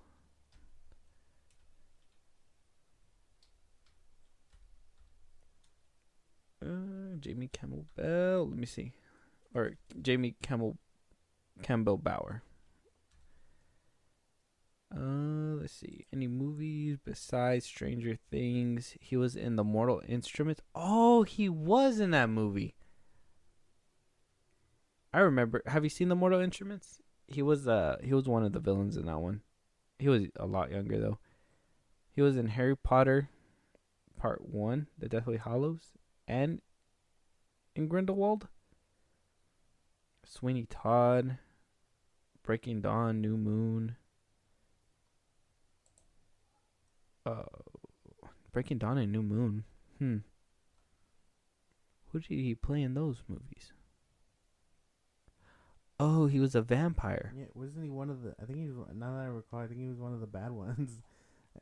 Jamie Campbell Bell. Let me see. Or Jamie Campbell Bower. Let's see. Any movies besides Stranger Things? He was in The Mortal Instruments. Oh, he was in that movie. I remember. Have you seen The Mortal Instruments? He was one of the villains in that one. He was a lot younger though. He was in Harry Potter Part 1, The Deathly Hallows, and in Grindelwald. Sweeney Todd, Breaking Dawn, New Moon. Breaking Dawn and New Moon. Who did he play in those movies? Oh, he was a vampire. Yeah, wasn't he one of the? I think he was. Now that I recall, I think he was one of the bad ones.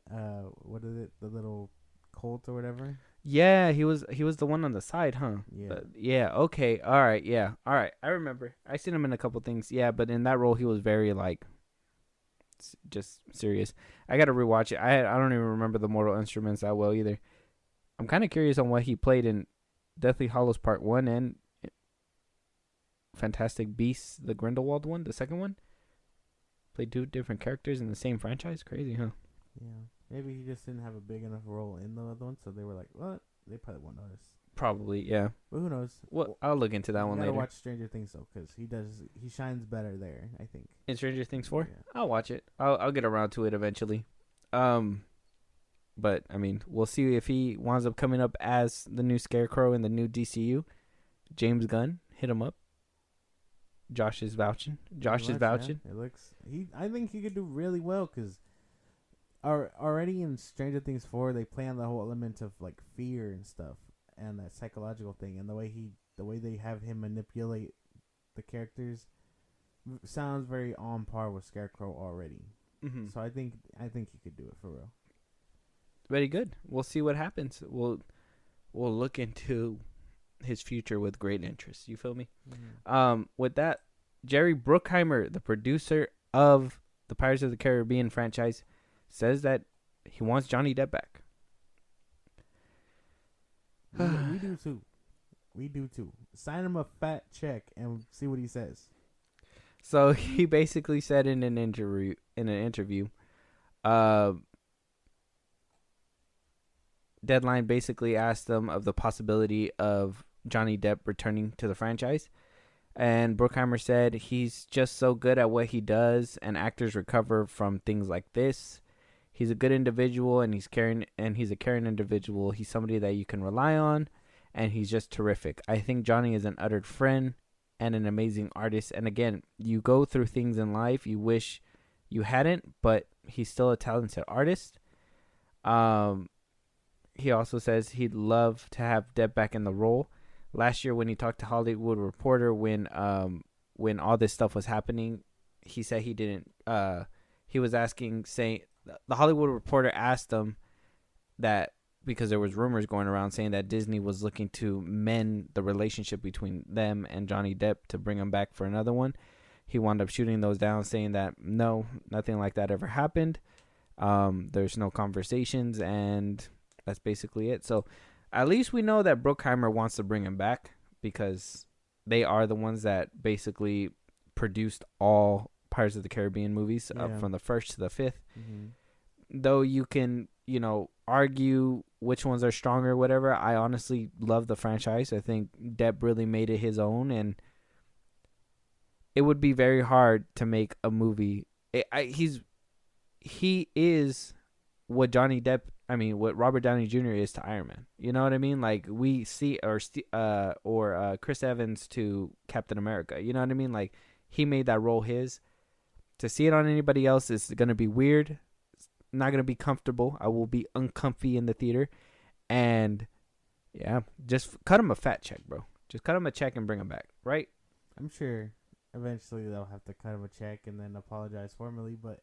What is it? The little cult or whatever. Yeah, he was the one on the side, huh? Yeah. Yeah. Okay. All right. Yeah. All right. I remember. I seen him in a couple things. Yeah, but in that role, he was very like just serious. I got to rewatch it. I don't even remember the Mortal Instruments that well either. I'm kind of curious on what he played in Deathly Hallows Part 1 and Fantastic Beasts, the Grindelwald one, the second one. Played two different characters in the same franchise. Crazy, huh? Yeah. Maybe he just didn't have a big enough role in the other one, so they were like, "What?" They probably won't notice. Probably, yeah. But who knows? Well, I'll look into that one later. Watch Stranger Things though, because he shines better there. I think in Stranger Things 4. Yeah. I'll watch it. I'll get around to it eventually. But I mean, we'll see if he winds up coming up as the new Scarecrow in the new DCU. James Gunn, hit him up. Josh is vouching. Josh is vouching. Yeah. It looks. I think he could do really well because already in Stranger Things 4 they play on the whole element of like fear and stuff and that psychological thing, and the way they have him manipulate the characters sounds very on par with Scarecrow already. Mm-hmm. So I think he could do it for real. Very good. We'll see what happens. We'll look into his future with great interest. You feel me? Mm-hmm. With that, Jerry Bruckheimer, the producer of the Pirates of the Caribbean franchise, says that he wants Johnny Depp back. We do too. We do too. Sign him a fat check and see what he says. So he basically said in an interview, Deadline basically asked them of the possibility of Johnny Depp returning to the franchise. And Bruckheimer said he's just so good at what he does, and actors recover from things like this. He's a good individual, and he's a caring individual. He's somebody that you can rely on, and he's just terrific. I think Johnny is an uttered friend and an amazing artist. And again, you go through things in life you wish you hadn't, but he's still a talented artist. He also says he'd love to have Depp back in the role. Last year when he talked to Hollywood Reporter when all this stuff was happening, he said he didn't he was saying the Hollywood Reporter asked him that because there was rumors going around saying that Disney was looking to mend the relationship between them and Johnny Depp to bring him back for another one. He wound up shooting those down, saying that no, nothing like that ever happened. There's no conversations, and that's basically it. So at least we know that Bruckheimer wants to bring him back because they are the ones that basically produced all Pirates of the Caribbean movies from the first to the fifth. Mm-hmm. Though you can, argue which ones are stronger, whatever. I honestly love the franchise. I think Depp really made it his own, and it would be very hard to make a movie. He is what what Robert Downey Jr. is to Iron Man. You know what I mean? Like we see, or Chris Evans to Captain America. You know what I mean? Like he made that role his. To see it on anybody else is gonna be weird. It's not gonna be comfortable. I will be uncomfy in the theater, and yeah, just cut him a fat check, bro. Just cut him a check and bring him back, right? I'm sure eventually they'll have to cut him a check and then apologize formally, but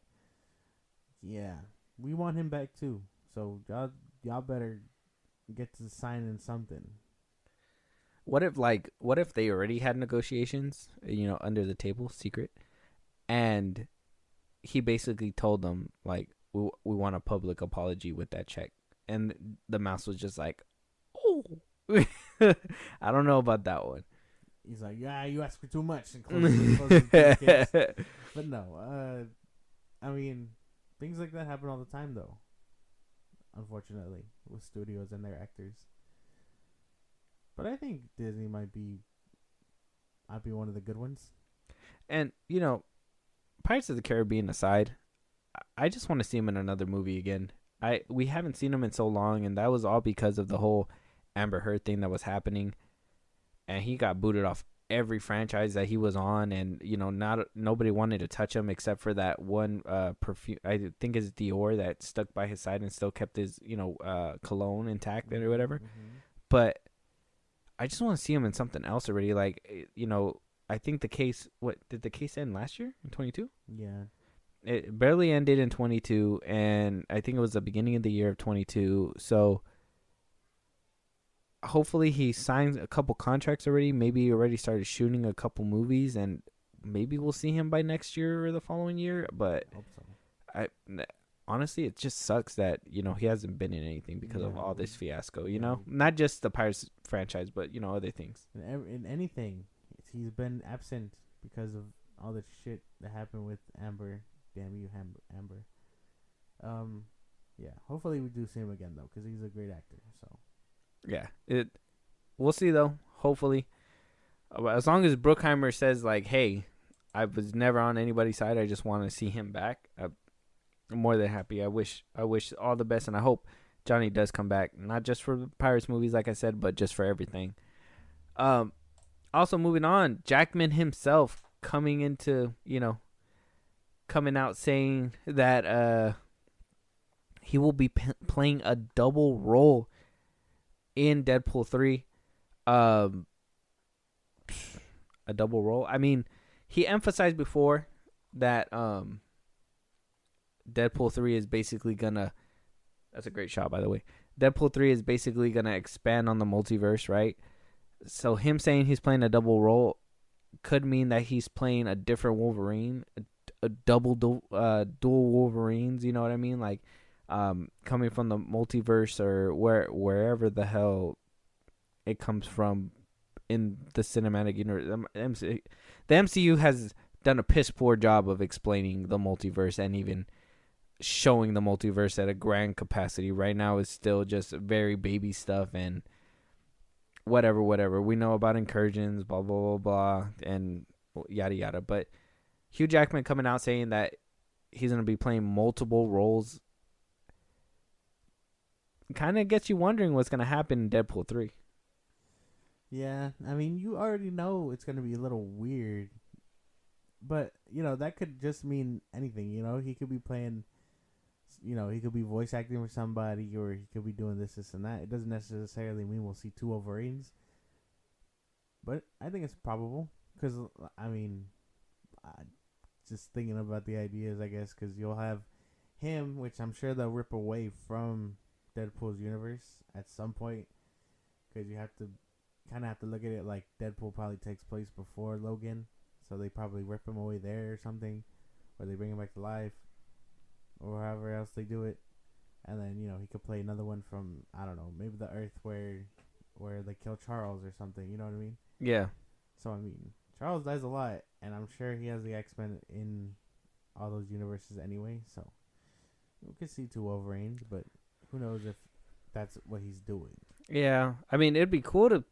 yeah, we want him back too. So y'all better get to signing something. What if they already had negotiations, under the table, secret, and he basically told them like we want a public apology with that check, and the mouse was just like, oh, I don't know about that one. He's like, yeah, you asked for too much, and close the case. But no, I mean, things like that happen all the time, though. Unfortunately, with studios and their actors. But I think Disney might be one of the good ones. And Pirates of the Caribbean aside, I just want to see him in another movie again. We haven't seen him in so long, and that was all because of the whole Amber Heard thing that was happening. And he got booted off every franchise that he was on, and nobody wanted to touch him except for that one perfume. I think it's Dior that stuck by his side and still kept his cologne intact or whatever. Mm-hmm. But I just want to see him in something else already. Like I think the case. What did the case end last year in 22? Yeah, it barely ended in 22, and I think it was the beginning of the year of 22. So hopefully he signs a couple contracts already. Maybe he already started shooting a couple movies, and maybe we'll see him by next year or the following year. But hope so. Honestly, it just sucks that he hasn't been in anything because of all this fiasco. Not just the Pirates franchise, but other things. In anything, he's been absent because of all the shit that happened with Amber. Damn you, Amber. Yeah. Hopefully we do see him again though, because he's a great actor. So. Yeah, we'll see though. Hopefully, as long as Bruckheimer says like, "Hey, I was never on anybody's side. I just want to see him back." I'm more than happy. I wish all the best, and I hope Johnny does come back, not just for Pirates movies, like I said, but just for everything. Also, moving on, Jackman himself coming out saying that he will be playing a double role in Deadpool 3. A double role. I mean, he emphasized before that Deadpool 3 is basically gonna. That's a great shot, by the way. Deadpool 3 is basically gonna expand on the multiverse, right? So him saying he's playing a double role could mean that he's playing a different Wolverine, a dual Wolverines. You know what I mean? Like, coming from the multiverse or wherever the hell it comes from in the cinematic universe. The MCU has done a piss poor job of explaining the multiverse and even showing the multiverse at a grand capacity. Right now, it's still just very baby stuff and whatever. We know about incursions, blah, blah, blah, blah, and yada, yada. But Hugh Jackman coming out saying that he's going to be playing multiple roles kind of gets you wondering what's going to happen in Deadpool 3. Yeah, I mean, you already know it's going to be a little weird. But, that could just mean anything, He could be playing, he could be voice acting for somebody, or he could be doing this, and that. It doesn't necessarily mean we'll see two Wolverines. But I think it's probable. Because, I mean, just thinking about the ideas, I guess, because you'll have him, which I'm sure they'll rip away from Deadpool's universe at some point. Because you kind of have to look at it like Deadpool probably takes place before Logan. So they probably rip him away there or something. Or they bring him back to life. Or however else they do it. And then, he could play another one from, I don't know, maybe the Earth where they kill Charles or something. You know what I mean? Yeah. So, I mean, Charles dies a lot. And I'm sure he has the X-Men in all those universes anyway. So, we could see two Wolverines. But who knows if that's what he's doing. Yeah. I mean, it'd be cool to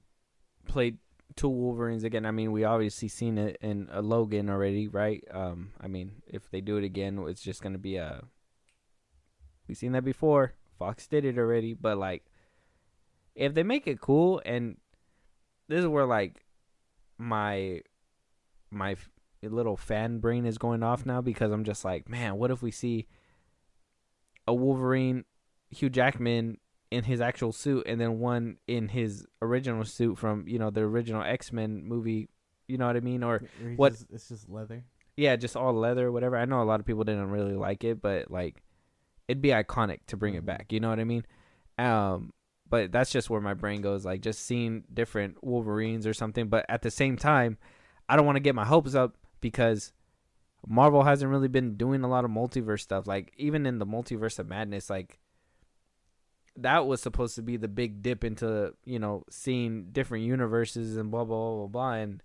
play two Wolverines again. I mean, we obviously seen it in a Logan already, right? I mean, if they do it again, it's just going to be we've seen that before. Fox did it already, but like, if they make it cool, and this is where like my little fan brain is going off now, because I'm just like, man, what if we see a Wolverine, Hugh Jackman in his actual suit, and then one in his original suit from, the original X-Men movie, you know what I mean? Or what? It's just leather. Yeah, just all leather or whatever. I know a lot of people didn't really like it, but like, it'd be iconic to bring it back. You know what I mean? But that's just where my brain goes, like just seeing different Wolverines or something. But at the same time, I don't want to get my hopes up, because Marvel hasn't really been doing a lot of multiverse stuff. Like, even in the Multiverse of Madness, like, that was supposed to be the big dip into, seeing different universes and blah, blah, blah, blah, blah. And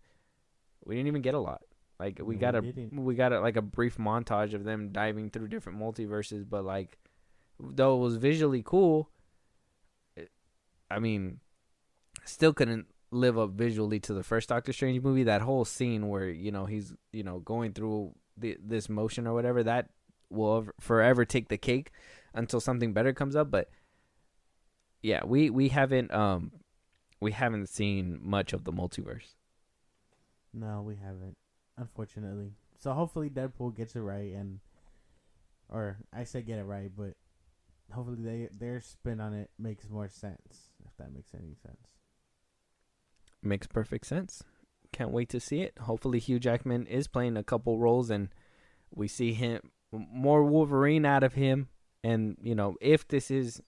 we didn't even get a lot. Like, we got like a brief montage of them diving through different multiverses. But like, though it was visually cool, I mean, still couldn't live up visually to the first Doctor Strange movie. That whole scene where, he's, going through this motion or whatever, that will forever take the cake until something better comes up. But yeah, we haven't seen much of the multiverse. No, we haven't, unfortunately. So hopefully Deadpool gets it right, or I say get it right, but hopefully their spin on it makes more sense, if that makes any sense. Makes perfect sense. Can't wait to see it. Hopefully Hugh Jackman is playing a couple roles and we see him more Wolverine out of him. And, if this is,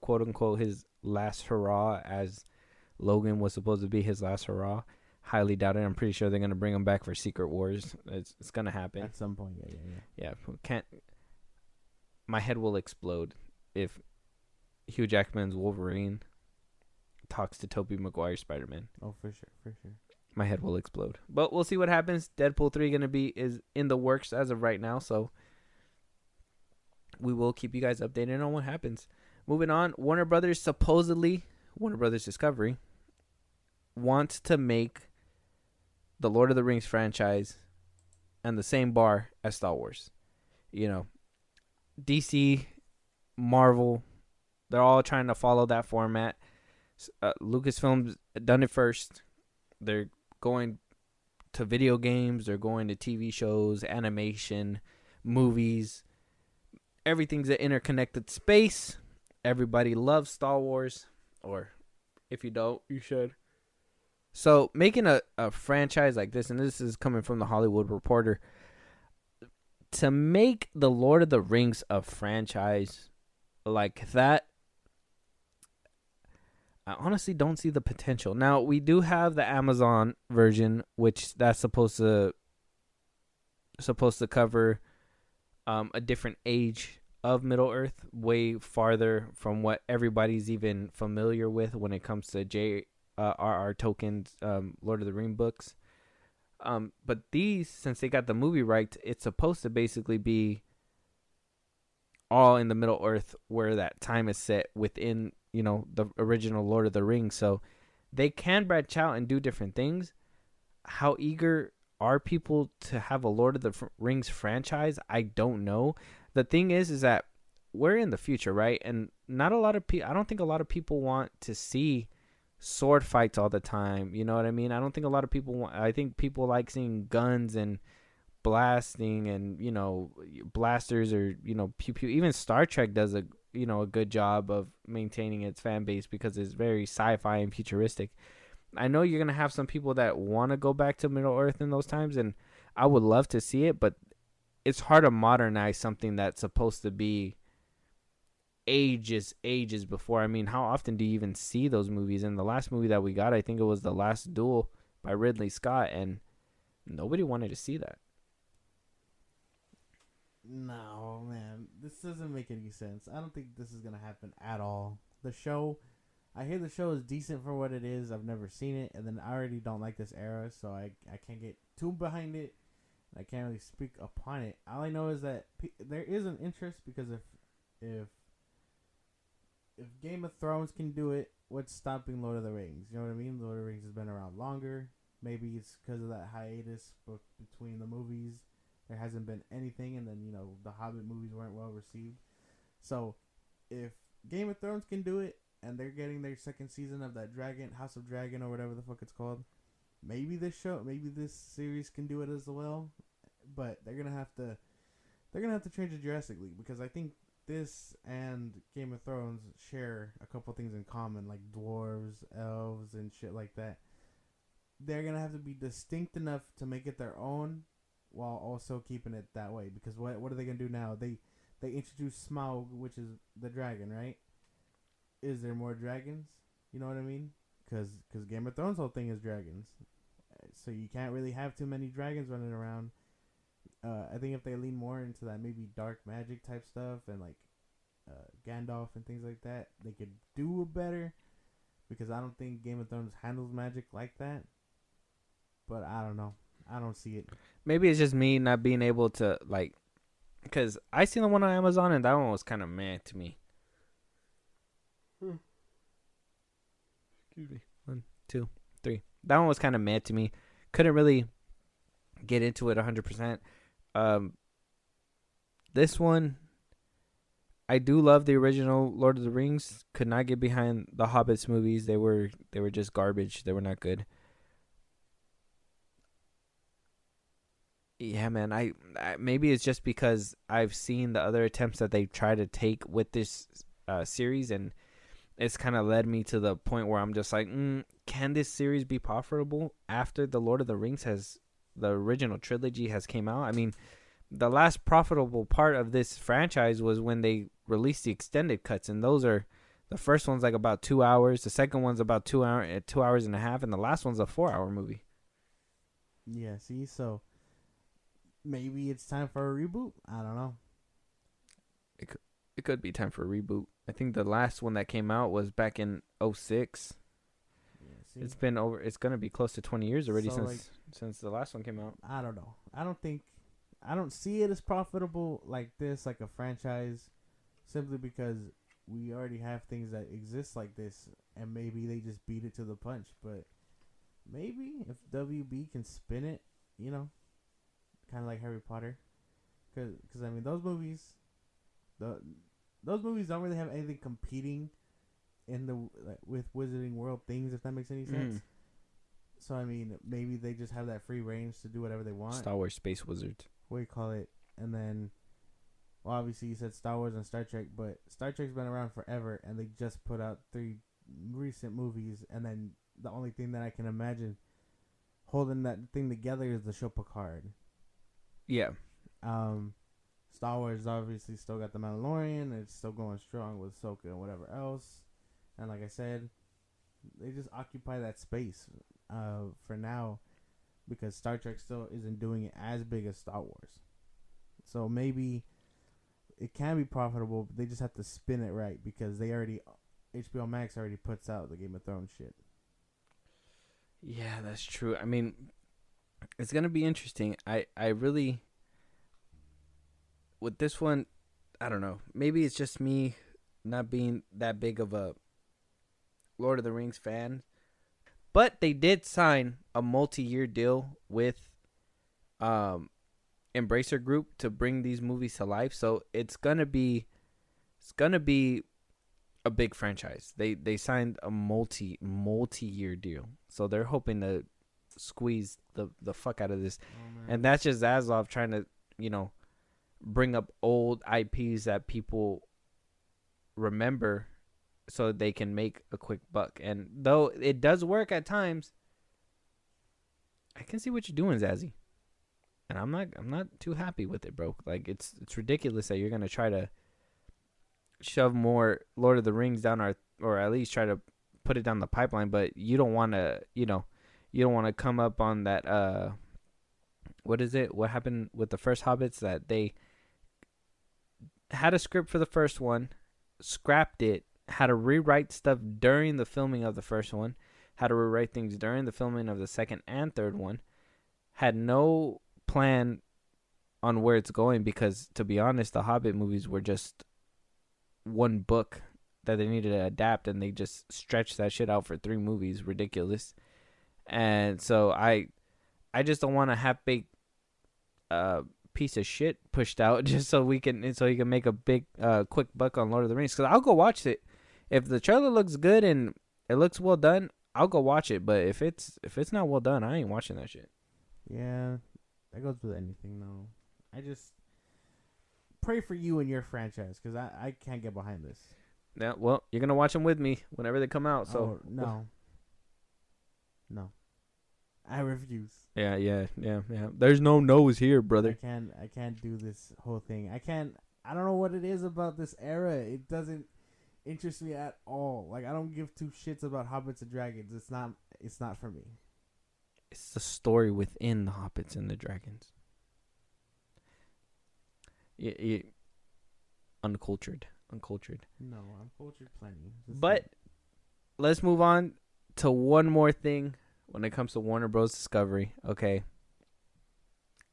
quote unquote, his last hurrah, as Logan was supposed to be his last hurrah, highly doubt it. I'm pretty sure they're going to bring him back for Secret Wars. It's going to happen. At some point, yeah. Yeah, my head will explode if Hugh Jackman's Wolverine talks to Tobey Maguire's Spider-Man. Oh, for sure. My head will explode. But we'll see what happens. Deadpool 3 is in the works as of right now, so we will keep you guys updated on what happens. Moving on, Warner Brothers Discovery wants to make the Lord of the Rings franchise and the same bar as Star Wars. DC, Marvel, they're all trying to follow that format. Lucasfilm's done it first. They're going to video games, they're going to TV shows, animation, movies. Everything's an interconnected space. Everybody loves Star Wars, or if you don't, you should. So making a franchise like this, and this is coming from the Hollywood Reporter, to make the Lord of the Rings a franchise like that, I honestly don't see the potential. Now, we do have the Amazon version, which that's supposed to cover a different age of Middle Earth, way farther from what everybody's even familiar with when it comes to J.R.R. Tolkien's Lord of the Rings books. But these, since they got the movie right, it's supposed to basically be all in the Middle Earth where that time is set within, the original Lord of the Rings. So they can branch out and do different things. How eager are people to have a Lord of the Rings franchise? I don't know. The thing is that we're in the future, right? And not a lot of people, I don't think a lot of people want to see sword fights all the time. You know what I mean? I don't think a lot of people want, I think people like seeing guns and blasting and, blasters or, pew pew. Even Star Trek does a good job of maintaining its fan base because it's very sci-fi and futuristic. I know you're going to have some people that want to go back to Middle Earth in those times, and I would love to see it, but it's hard to modernize something that's supposed to be ages before. I mean, how often do you even see those movies? And the last movie that we got, I think it was The Last Duel by Ridley Scott, and nobody wanted to see that. No, man. This doesn't make any sense. I don't think this is going to happen at all. The show, I hear the show is decent for what it is. I've never seen it, and then I already don't like this era, so I can't get too behind it. I can't really speak upon it. All I know is that there is an interest because if Game of Thrones can do it, what's stopping Lord of the Rings? You know what I mean? Lord of the Rings has been around longer. Maybe it's because of that hiatus between the movies. There hasn't been anything, and then, the Hobbit movies weren't well received. So, if Game of Thrones can do it, and they're getting their second season of that House of Dragon, or whatever the fuck it's called, maybe this series can do it as well. But they're gonna have to change it drastically, because I think this and Game of Thrones share a couple things in common, like dwarves, elves, and shit like that. They're gonna have to be distinct enough to make it their own, while also keeping it that way. Because what are they gonna do now? They introduce Smaug, which is the dragon, right? Is there more dragons? You know what I mean? Because Game of Thrones' whole thing is dragons, so you can't really have too many dragons running around. I think if they lean more into that maybe dark magic type stuff and like Gandalf and things like that, they could do better. Because I don't think Game of Thrones handles magic like that. But I don't know. I don't see it. Maybe it's just me not being able to, because I seen the one on Amazon and that one was kind of meh to me. Excuse me. 1, 2, 3. That one was kind of meh to me. Couldn't really get into it 100%. This one, I do love the original Lord of the Rings. Could not get behind the Hobbits movies. They were just garbage. They were not good. Yeah, man. I maybe it's just because I've seen the other attempts that they try to take with this series, and it's kind of led me to the point where I'm just like, can this series be profitable after the Lord of the Rings the original trilogy has came out? I mean, the last profitable part of this franchise was when they released the extended cuts, and those are, the first one's like about 2 hours, the second one's about 2 hours and a half, and the last one's a 4-hour movie. Yeah, see, so maybe it's time for a reboot. I don't know. It could be time for a reboot. I think the last one that came out was back in 2006. Yeah, see? It's been over. It's gonna be close to 20 years already since the last one came out. I don't know. I don't see it as profitable like this, like a franchise, simply because we already have things that exist like this, and maybe they just beat it to the punch. But maybe if WB can spin it, kind of like Harry Potter, because I mean those movies don't really have anything competing in with Wizarding World things, if that makes any sense. So I mean, maybe they just have that free range to do whatever they want. Star Wars Space Wizards. What do you call it? And then, well, obviously you said Star Wars and Star Trek, but Star Trek's been around forever, and they just put out 3 recent movies, and then the only thing that I can imagine holding that thing together is the show Picard. Yeah. Star Wars obviously still got the Mandalorian. It's still going strong with Ahsoka and whatever else. And like I said, they just occupy that space for now because Star Trek still isn't doing it as big as Star Wars. So maybe it can be profitable, but they just have to spin it right because HBO Max already puts out the Game of Thrones shit. Yeah, that's true. I mean, it's going to be interesting. I really, with this one, I don't know. Maybe it's just me not being that big of a Lord of the Rings fan. But they did sign a multi-year deal with Embracer Group to bring these movies to life. So it's gonna be a big franchise. They signed a multi-year deal. So they're hoping to squeeze the fuck out of this. And that's just Zaslav trying to, bring up old IPs that people remember so they can make a quick buck. And though it does work at times, I can see what you're doing, Zazzy. And I'm not too happy with it, bro. Like it's ridiculous that you're gonna try to shove more Lord of the Rings down or at least try to put it down the pipeline, but you don't want to, you don't want to come up on that. What is it? What happened with the first Hobbits? That they had a script for the first one, scrapped it, had to rewrite stuff during the filming of the first one, had to rewrite things during the filming of the second and third one, had no plan on where it's going because, to be honest, the Hobbit movies were just one book that they needed to adapt, and they just stretched that shit out for 3 movies. Ridiculous. And so I just don't want to half-baked piece of shit pushed out just so you can make a big quick buck on Lord of the Rings, because I'll go watch it if the trailer looks good and it looks well done. I'll go watch it, but if it's not well done, I ain't watching that shit. Yeah, that goes with anything though. I just pray for you and your franchise because I can't get behind this. Yeah, well, you're gonna watch them with me whenever they come out. So no, I refuse. Yeah. There's no no's here, brother. I can't do this whole thing. I don't know what it is about this era. It doesn't interest me at all. Like I don't give 2 shits about hobbits and dragons. It's not for me. It's the story within the hobbits and the dragons. Yeah, uncultured. No, I'm cultured plenty. But let's move on to one more thing when it comes to Warner Bros. Discovery. Okay,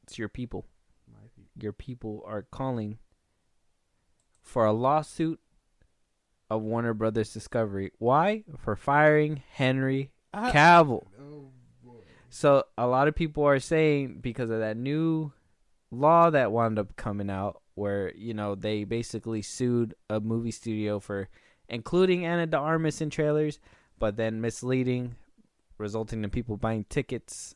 it's your people. My people. Your people are calling for a lawsuit of Warner Brothers Discovery. Why? For firing Henry Cavill. Oh boy. So a lot of people are saying because of that new law that wound up coming out where, they basically sued a movie studio for including Ana de Armas in trailers, but then misleading, resulting in people buying tickets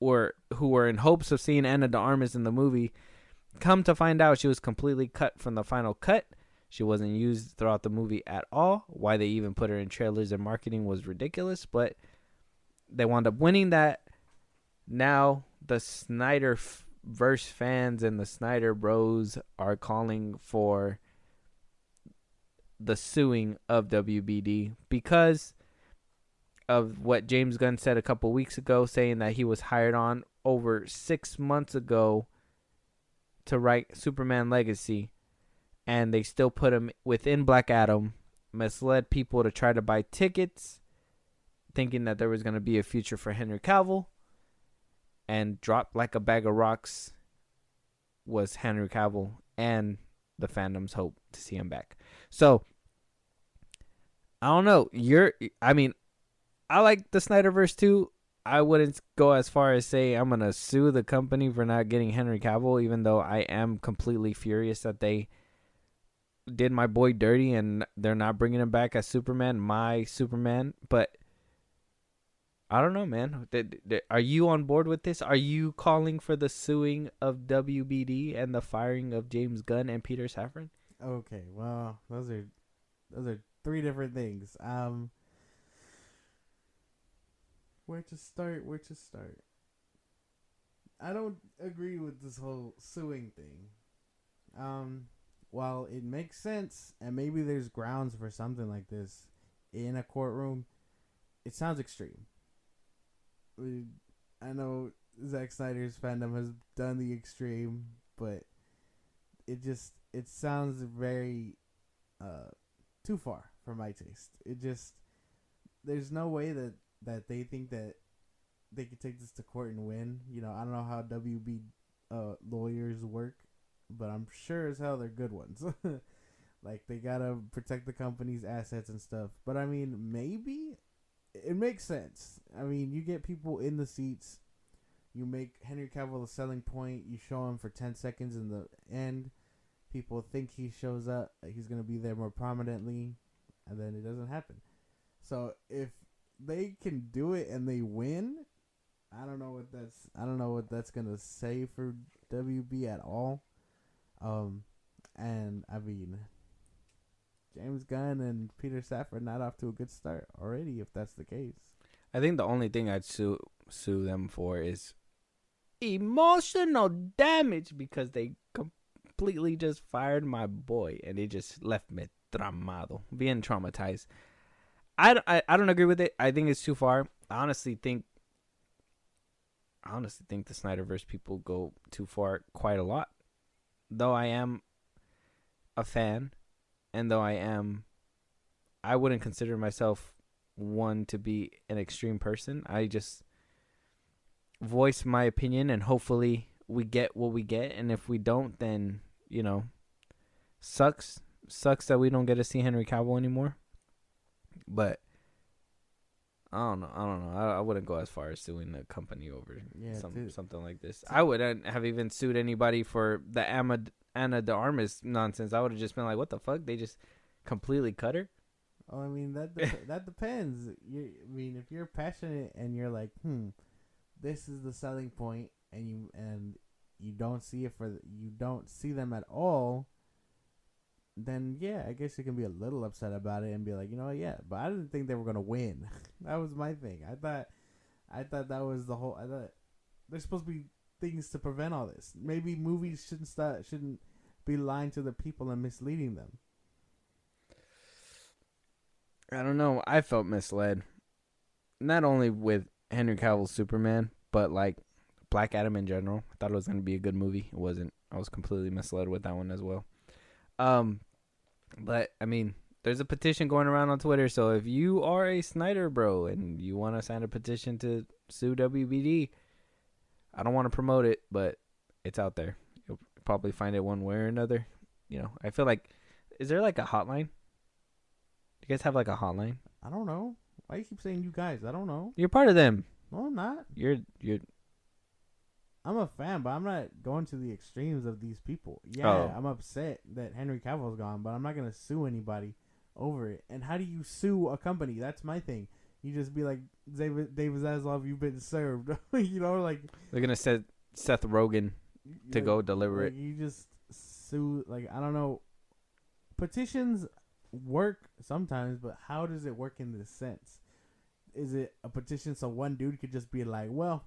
or who were in hopes of seeing Ana de Armas in the movie. Come to find out she was completely cut from the final cut. She wasn't used throughout the movie at all. Why they even put her in trailers and marketing was ridiculous, but they wound up winning that. Now the Snyder verse fans and the Snyder Bros are calling for the suing of WBD because of what James Gunn said a couple weeks ago, saying that he was hired on over 6 months ago to write Superman Legacy, and they still put him within Black Adam, misled people to try to buy tickets thinking that there was going to be a future for Henry Cavill, and dropped like a bag of rocks was Henry Cavill and the fandom's hope to see him back. So I don't know. I like the Snyderverse too. I wouldn't go as far as say I'm going to sue the company for not getting Henry Cavill, even though I am completely furious that they did my boy dirty and they're not bringing him back as Superman, my Superman. But I don't know, man. Are you on board with this? Are you calling for the suing of WBD and the firing of James Gunn and Peter Safran? Okay, well, those are three different things. Where to start? I don't agree with this whole suing thing. While it makes sense and maybe there's grounds for something like this in a courtroom, it sounds extreme. I know Zack Snyder's fandom has done the extreme, but it sounds very too far for my taste. There's no way that they think that they could take this to court and win. I don't know how WB lawyers work, but I'm sure as hell they're good ones. Like, they gotta protect the company's assets and stuff. But I mean, maybe it makes sense. I mean, you get people in the seats. You make Henry Cavill a selling point. You show him for 10 seconds in the end. People think he shows up. He's gonna be there more prominently, and then it doesn't happen. So if they can do it and they win, I don't know what that's gonna say for WB at all. And I mean, James Gunn and Peter Safran not off to a good start already, if that's the case. I think the only thing I'd sue them for is emotional damage, because they completely just fired my boy and it just left me being traumatized. I don't agree with it. I think it's too far. I honestly think the Snyderverse people go too far quite a lot. Though I am a fan, and though I wouldn't consider myself one to be an extreme person. I just voice my opinion, and hopefully we get what we get. And if we don't, then, sucks that we don't get to see Henry Cavill anymore. But I don't know. I wouldn't go as far as suing the company over something like this. I wouldn't have even sued anybody for the Anna de Armas nonsense. I would have just been like, what the fuck? They just completely cut her? Oh, I mean, that depends. If you're passionate and you're like, this is the selling point, and you don't see them at all, then yeah, I guess you can be a little upset about it and be like, yeah, but I didn't think they were gonna win. That was my thing. I thought that was the whole. I thought there's supposed to be things to prevent all this. Maybe movies shouldn't be lying to the people and misleading them. I don't know. I felt misled, not only with Henry Cavill's Superman, but like Black Adam in general. I thought it was gonna be a good movie. It wasn't. I was completely misled with that one as well. But I mean, there's a petition going around on Twitter. So if you are a Snyder bro and you want to sign a petition to sue WBD, I don't want to promote it, but it's out there. You'll probably find it one way or another. I feel like, is there like a hotline? Do you guys have like a hotline? I don't know. Why do you keep saying you guys? I don't know. You're part of them. No, I'm not. You're. I'm a fan, but I'm not going to the extremes of these people. Yeah, I'm upset that Henry Cavill's gone, but I'm not gonna sue anybody over it. And how do you sue a company? That's my thing. You just be like, David Zaslav, you've been served. Like they're gonna set Seth Rogen to go deliver it. You just sue. Like, I don't know. Petitions work sometimes, but how does it work in this sense? Is it a petition so one dude could just be like, well,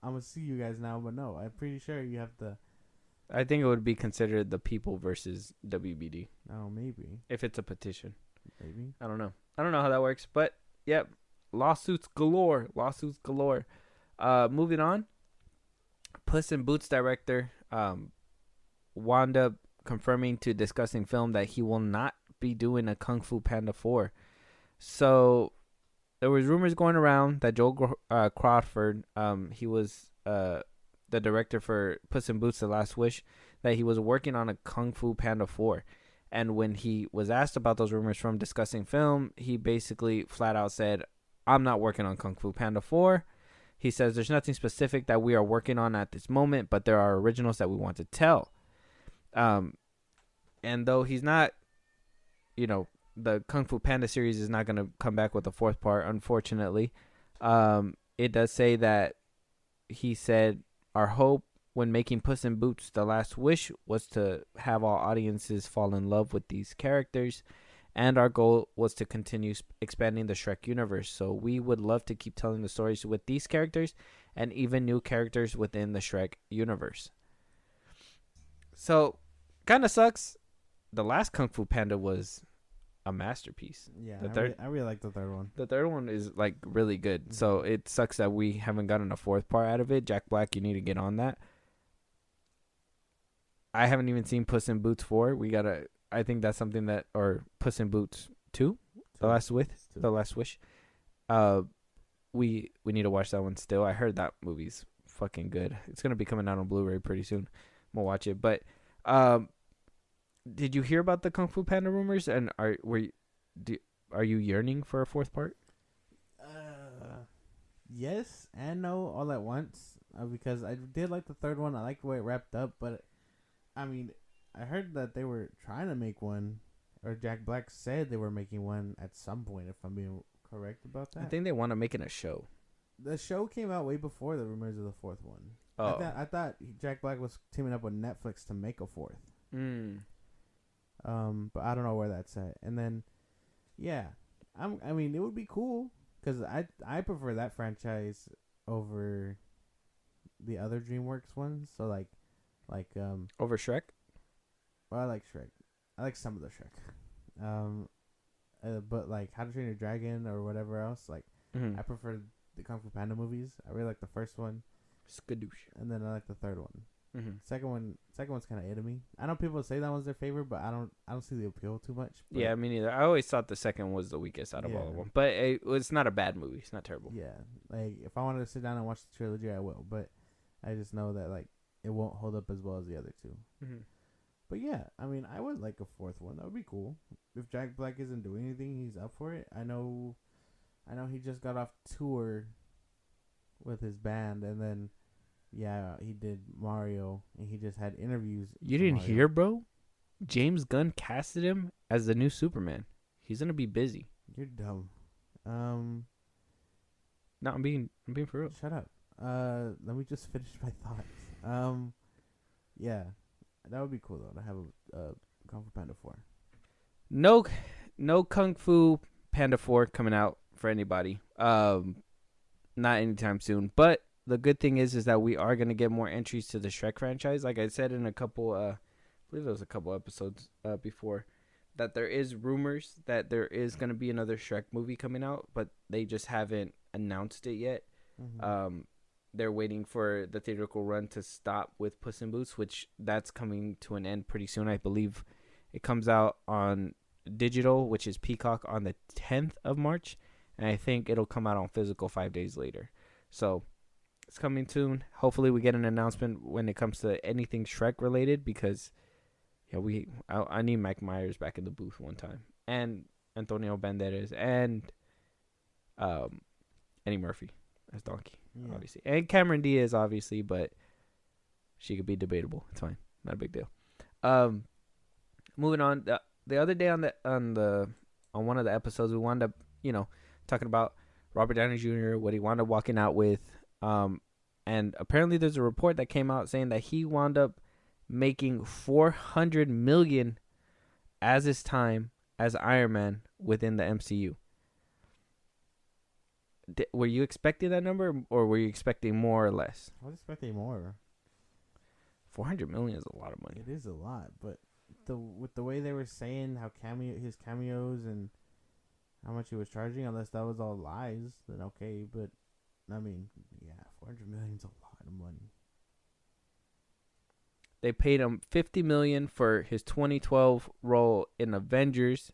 I'm going to sue you guys now? But no, I'm pretty sure you have to. I think it would be considered the people versus WBD. Oh, maybe. If it's a petition. Maybe. I don't know how that works. But, yep, lawsuits galore. Moving on. Puss in Boots director wound up confirming to Discussing Film that he will not be doing a Kung Fu Panda 4. So there was rumors going around that Joel Crawford, he was the director for Puss in Boots: The Last Wish, that he was working on a Kung Fu Panda 4. And when he was asked about those rumors from Discussing Film, he basically flat out said, I'm not working on Kung Fu Panda 4. He says there's nothing specific that we are working on at this moment, but there are originals that we want to tell. And though he's not, the Kung Fu Panda series is not going to come back with a fourth part, unfortunately. It does say that he said, "Our hope when making Puss in Boots: The Last Wish was to have all audiences fall in love with these characters, and our goal was to continue expanding the Shrek universe. So we would love to keep telling the stories with these characters and even new characters within the Shrek universe." So, kind of sucks. The last Kung Fu Panda was a masterpiece. Yeah, The third, I really like the third one. the third one is like really good. So it sucks that we haven't gotten a fourth part out of it. Jack Black, you need to get on that. I haven't even seen Puss in Boots 4. I think that's something that, or Puss in Boots 2, The Last Wish. We need to watch that one still. I heard that movie's fucking good. It's gonna be coming out on Blu-ray pretty soon. I'm gonna watch it. But did you hear about the Kung Fu Panda rumors? And are you yearning for a fourth part? Yes and no all at once. Because I did like the third one. I liked the way it wrapped up, but I mean, I heard that they were trying to make one, or Jack Black said they were making one at some point, if I'm being correct about that. I think they want to make it a show. The show came out way before the rumors of the fourth one. Oh. I thought Jack Black was teaming up with Netflix to make a fourth. But I don't know where that's at. And then, yeah, I mean, it would be cool because I prefer that franchise over the other DreamWorks ones. So like Over Shrek? well, I like Shrek. I like some of the Shrek. But like How to Train Your Dragon or whatever else, like I prefer the Kung Fu Panda movies. I really like the first one. Skadoosh. And then I like the third one. Second one's kind of to me. I know people say that one's their favorite, but I don't see the appeal too much. But Yeah, me neither. I always thought the second was the weakest out of all of them. But it's not a bad movie. It's not terrible. Yeah, like if I wanted to sit down and watch the trilogy, I will. But I just know that like it won't hold up as well as the other two. But yeah, I mean, I would like a fourth one. That would be cool. If Jack Black isn't doing anything, he's up for it. I know he just got off tour with his band, and then he did Mario, and he just had interviews. You didn't hear, bro? James Gunn casted him as the new Superman. He's gonna be busy. You're dumb. No, I'm being for real. Shut up. Let me just finish my thoughts. Yeah, that would be cool though to have a Kung Fu Panda 4. No Kung Fu Panda 4 coming out for anybody. Not anytime soon. But the good thing is that we are gonna get more entries to the Shrek franchise. Like I said in a couple, I believe there was a couple episodes before, that there is rumors that there is gonna be another Shrek movie coming out, but they just haven't announced it yet. They're waiting for the theatrical run to stop with Puss in Boots, which that's coming to an end pretty soon. I believe it comes out on digital, which is Peacock, on the 10th of March, and I think it'll come out on physical 5 days later. So it's coming soon. Hopefully we get an announcement when it comes to anything Shrek related, because I need Mike Myers back in the booth one time, and Antonio Banderas, and Eddie Murphy as Donkey, obviously, and Cameron Diaz, obviously, but she could be debatable. It's fine, not a big deal. Moving on, the other day on one of the episodes, we wound up, talking about Robert Downey Jr., what he wound up walking out with, and apparently there's a report that came out saying that he wound up making $400 million as his time as Iron Man within the MCU. Were you expecting that number, or were you expecting more or less? I was expecting more. $400 million is a lot of money. It is a lot, but with the way they were saying his cameos and how much he was charging, unless that was all lies, then okay. But I mean, $400 million is a lot of money. They paid him $50 million for his 2012 role in Avengers.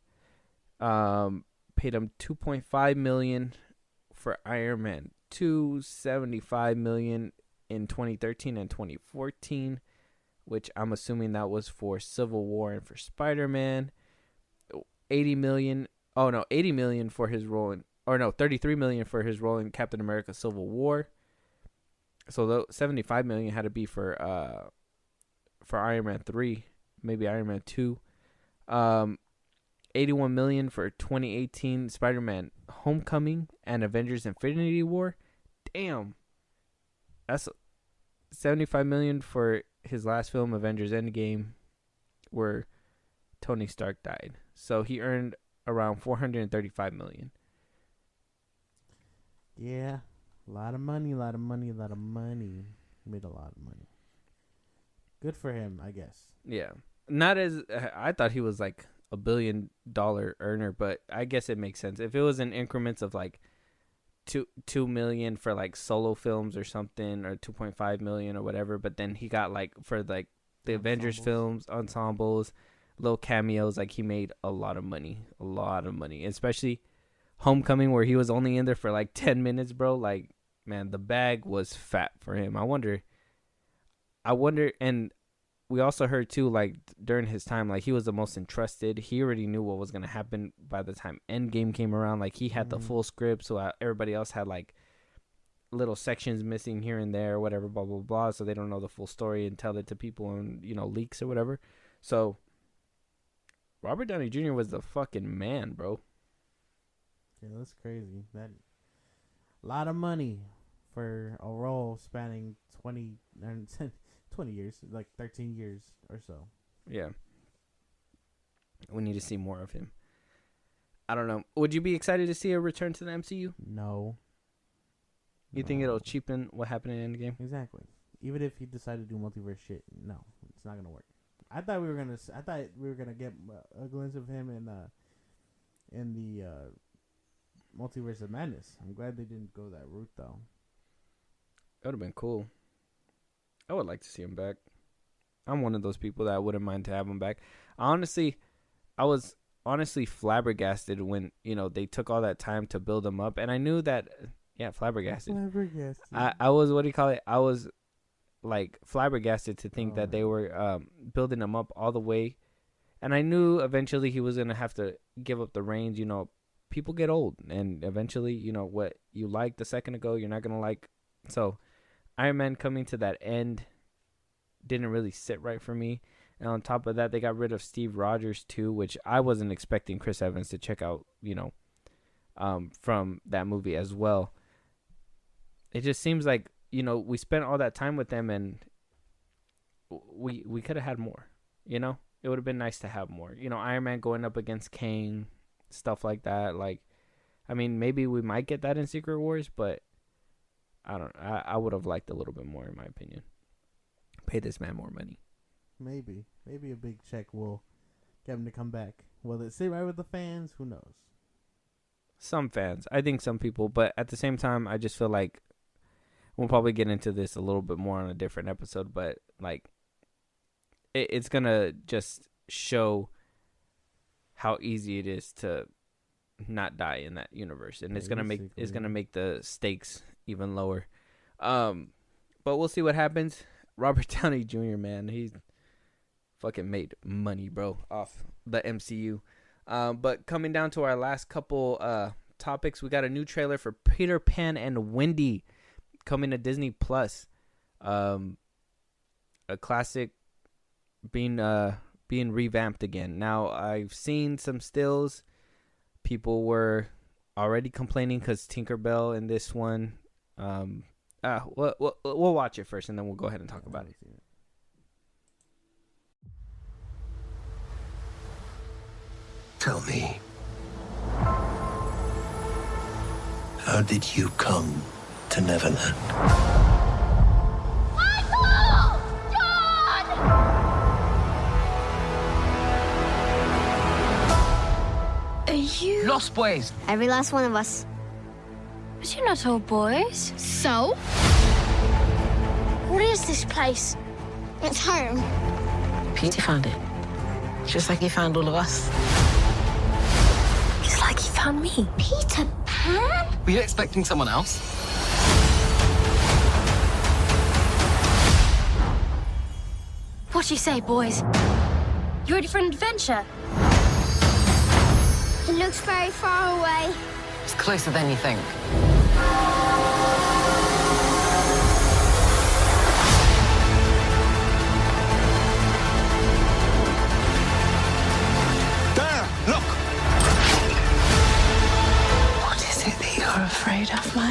Paid him $2.5 million for Iron Man 2, $75 million in 2013 and 2014, which I'm assuming that was for Civil War and for Spider-Man. $80 million for his role in, $33 million for his role in Captain America: Civil War. So the $75 million had to be for Iron Man 3, maybe Iron Man 2. $80 $81 million for 2018 Spider-Man Homecoming and Avengers Infinity War. Damn. That's $75 million for his last film, Avengers Endgame, where Tony Stark died. So he earned around $435 million. Yeah. A lot of money, a lot of money, a lot of money. He made a lot of money. Good for him, I guess. Yeah. Not as I thought he was like $1 billion earner, but I guess it makes sense. If it was in increments of like $2 million for like solo films or something, or $2.5 million or whatever, but then he got like for like the Avengers films, ensembles, little cameos, like he made a lot of money, especially Homecoming, where he was only in there for like 10 minutes, bro. Like, man, the bag was fat for him. I wonder, and we also heard too, like during his time, like he was the most entrusted. He already knew what was gonna happen by the time Endgame came around. Like he had the full script, so everybody else had like little sections missing here and there, whatever, blah blah blah. So they don't know the full story and tell it to people in, you know, leaks or whatever. So Robert Downey Jr. was the fucking man, bro. Yeah, that's crazy. That a lot of money for a role spanning 20 years, like 13 years or so. Yeah. We need to see more of him. I don't know. Would you be excited to see a return to the MCU? No. You think it'll cheapen what happened in Endgame? Exactly. Even if he decided to do multiverse shit, no, it's not gonna work. I thought we were gonna get a glimpse of him in the Multiverse of Madness. I'm glad they didn't go that route though. That would have been cool. I would like to see him back. I'm one of those people that wouldn't mind to have him back. I was honestly flabbergasted when, you know, they took all that time to build him up, and I knew that. Yeah, flabbergasted. I was, what do you call it? I was like flabbergasted to think that they were building him up all the way, and I knew eventually he was gonna have to give up the reins. You know, people get old, and eventually, you know, what you liked a second ago, you're not gonna like. So, Iron Man coming to that end didn't really sit right for me. And on top of that, they got rid of Steve Rogers too, which I wasn't expecting Chris Evans to check out, you know, from that movie as well. It just seems like, you know, we spent all that time with them, and we could have had more, you know? It would have been nice to have more. You know, Iron Man going up against Kane, stuff like that. Like, I mean, maybe we might get that in Secret Wars, but I don't know. I would have liked a little bit more, in my opinion. Pay this man more money. Maybe a big check will get him to come back. Will it sit right with the fans? Who knows? Some fans. I think some people. But at the same time, I just feel like we'll probably get into this a little bit more on a different episode. But, like, it's going to just show how easy it is to not die in that universe. And it's going to make the stakes even lower. But we'll see what happens. Robert Downey Jr., man, he's fucking made money, bro, off the MCU. But coming down to our last couple topics, we got a new trailer for Peter Pan and Wendy coming to Disney Plus. A classic being revamped again. Now, I've seen some stills. People were already complaining because Tinkerbell in this one. We'll watch it first, and then we'll go ahead and talk about it. Tell me, how did you come to Neverland? Michael! John! Are you Lost Boys. Every last one of us. But you're not all boys. So? What is this place? It's home. Peter found it. Just like he found all of us. It's like he found me. Peter Pan? Were you expecting someone else? What do you say, boys? You ready for an adventure? It looks very far away. It's closer than you think. There! Look!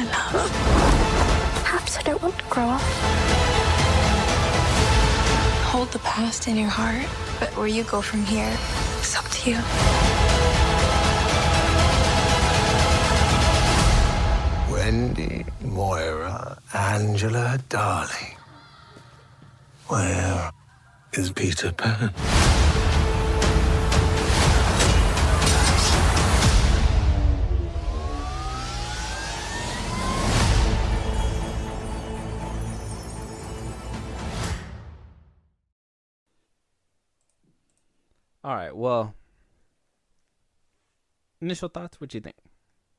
love. Perhaps I don't want to grow up. Hold the past in your heart, but where you go from here, it's up to you. Wendy, Moira, Angela, darling. Where is Peter Pan? All right. Well, initial thoughts. What you think?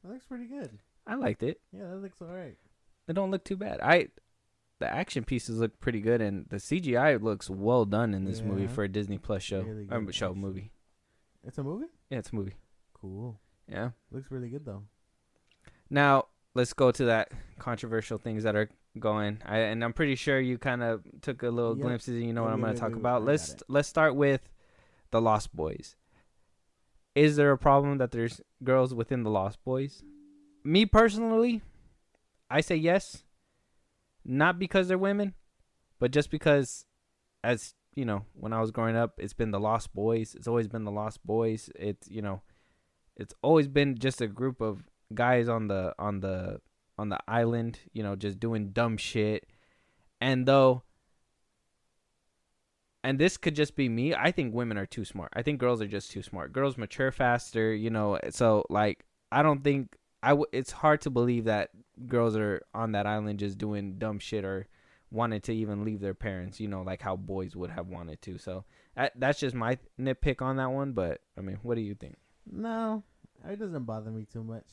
That looks pretty good. I liked it. Yeah, that looks alright. They don't look too bad. The action pieces look pretty good, and the CGI looks well done in this movie Yeah. for a Disney Plus show. Really good, Show actually. movie. It's a movie? Yeah, it's a movie. Cool. Yeah. Looks really good though. Now let's go to that controversial things that are going. And I'm pretty sure you kind of took a little Yep. glimpses, and you know what Wait, I'm going wait, to talk wait, about. I got it. Let's start with the Lost Boys. Is there a problem that there's girls within the Lost Boys? Me personally, I say yes. Not because they're women, but just because, as you know, when I was growing up, it's been the Lost Boys. It's always been the Lost Boys. It's it's always been just a group of guys on the island, just doing dumb shit. And this could just be me. I think women are too smart. I think girls are just too smart. Girls mature faster, So like, I don't think it's hard to believe that girls are on that island just doing dumb shit or wanted to even leave their parents, like how boys would have wanted to. So that's just my nitpick on that one. But I mean, what do you think? No, it doesn't bother me too much.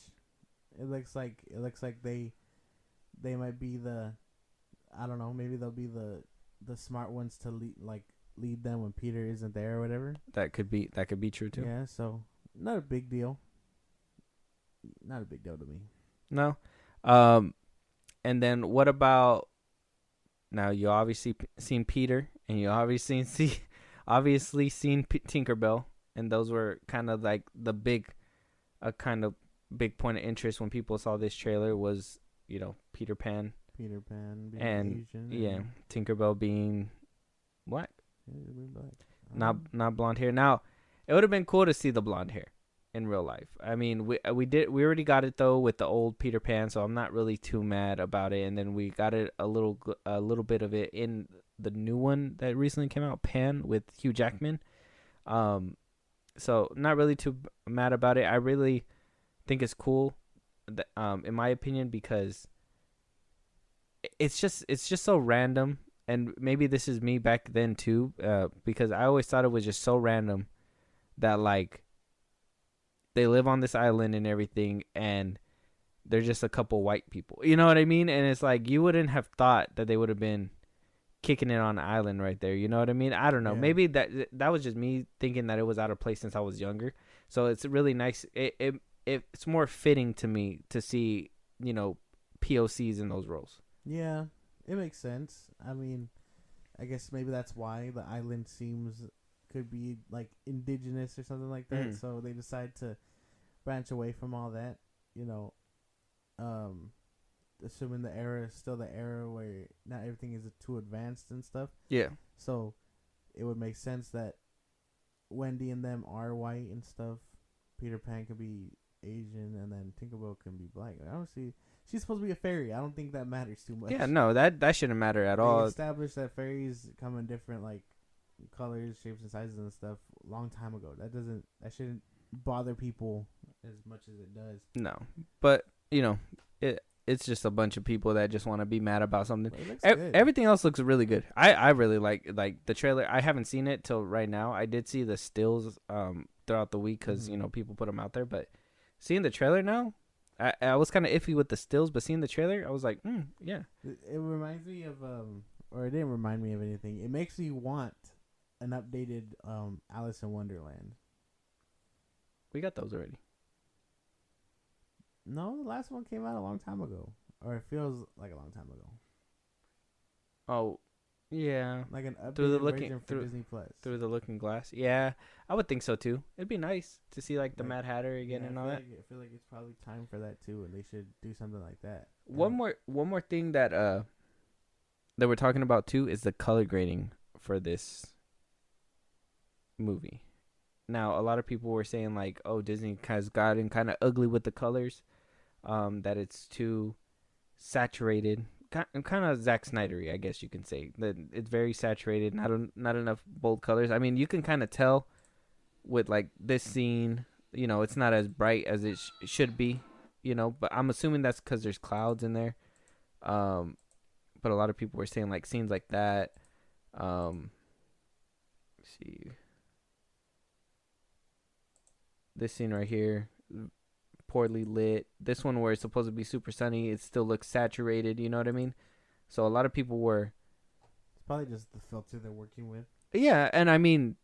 It looks like they might be I don't know, maybe they'll be the smart ones to lead them when Peter isn't there or whatever. That could be true too. Yeah, so not a big deal. Not a big deal to me. No. And then what about, now you obviously seen Peter and you obviously seen Tinkerbell, and those were kind of like the big point of interest when people saw this trailer was, Peter Pan Peter Pan being and Asian. Tinkerbell being black. Yeah, being black. Not blonde hair. Now, it would have been cool to see the blonde hair in real life. I mean, we already got it though with the old Peter Pan, so I'm not really too mad about it. And then we got it a little bit of it in the new one that recently came out, Pan, with Hugh Jackman. So not really too mad about it. I really think it's cool, in my opinion, because it's just so random. And maybe this is me back then too, because I always thought it was just so random that like they live on this island and everything, and they're just a couple white people. You know what I mean? And it's like you wouldn't have thought that they would have been kicking it on an island right there. You know what I mean? I don't know. Yeah. Maybe that was just me thinking that it was out of place since I was younger. So it's really nice. It's more fitting to me to see, POCs in those roles. Yeah, it makes sense. I mean, I guess maybe that's why the island could be like indigenous or something like that. Mhm. So they decide to branch away from all that, assuming the era is still the era where not everything is too advanced and stuff. Yeah. So it would make sense that Wendy and them are white and stuff. Peter Pan could be Asian, and then Tinkerbell can be black. I don't see. She's supposed to be a fairy. I don't think that matters too much. Yeah, no, that shouldn't matter at They all. established that fairies come in different like colors, shapes, and sizes and stuff a long time ago. That shouldn't bother people as much as it does. No, but it's just a bunch of people that just want to be mad about something. But it looks good. Everything else looks really good. I really like the trailer. I haven't seen it till right now. I did see the stills throughout the week because people put them out there. But seeing the trailer now, I was kind of iffy with the stills, but seeing the trailer, I was like, yeah. It reminds me of or it didn't remind me of anything. It makes me want an updated Alice in Wonderland. We got those already. No, the last one came out a long time ago, or it feels like a long time ago. Oh, Yeah. Like an Through the updated looking version for Disney Plus. through the Looking Glass. Yeah, I would think so too. It'd be nice to see like the Like, Mad Hatter again and all that. I feel like it's probably time for that too, and they should do something like that. One more thing that we're talking about too is the color grading for this movie. Now, a lot of people were saying like, "Oh, Disney has gotten kind of ugly with the colors, that it's too saturated, kind of Zack Snydery, I guess you can say. That it's very saturated, not enough bold colors. I mean, you can kind of tell with like this scene, it's not as bright as it should be, but I'm assuming that's because there's clouds in there. But a lot of people were saying like scenes like that. Let's see. This scene right here, poorly lit. This one where it's supposed to be super sunny, it still looks saturated. You know what I mean? So a lot of people were. It's probably just the filter they're working with. Yeah, and I mean,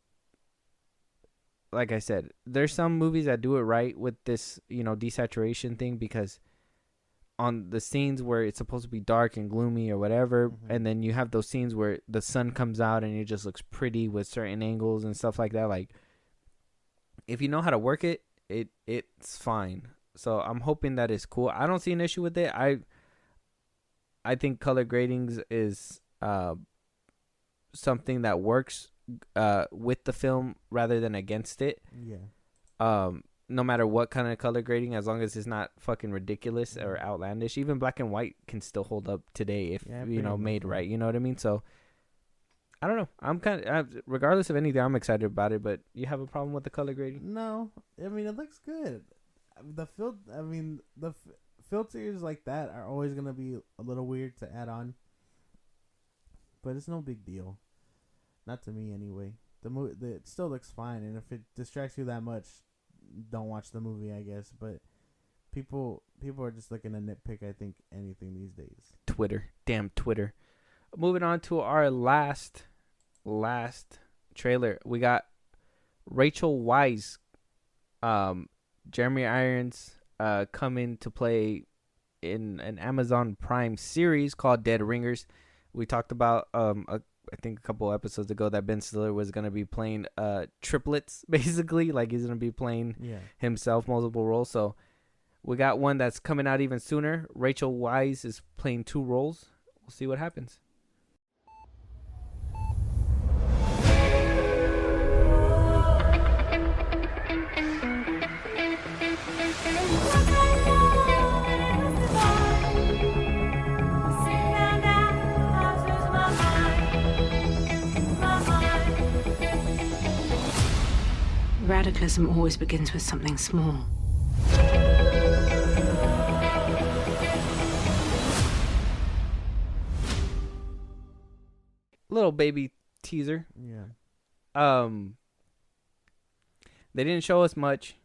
like I said, there's some movies that do it right with this, desaturation thing, because on the scenes where it's supposed to be dark and gloomy or whatever, and then you have those scenes where the sun comes out and it just looks pretty with certain angles and stuff like that. Like, if you know how to work it, it's fine. So I'm hoping that it's cool. I don't see an issue with it. I think color gradings is something that works with the film rather than against it. Yeah. No matter what kind of color grading, as long as it's not fucking ridiculous or outlandish. Even black and white can still hold up today if made right. You know what I mean? So I don't know. I'm regardless of anything, I'm excited about it. But you have a problem with the color grading? No, I mean it looks good. The filters like that are always gonna be a little weird to add on, but it's no big deal. Not to me anyway. It still looks fine, and if it distracts you that much, don't watch the movie, I guess. But people are just looking to nitpick, I think, anything these days. Twitter. Damn Twitter. Moving on to our last trailer. We got Rachel Weisz, Jeremy Irons coming to play in an Amazon Prime series called Dead Ringers. We talked about I think a couple episodes ago that Ben Stiller was going to be playing triplets, basically. Like, he's going to be playing himself multiple roles. So we got one that's coming out even sooner. Rachel Weisz is playing 2 roles. We'll see what happens. Radicalism always begins with something small. Little baby teaser. Yeah. They didn't show us much.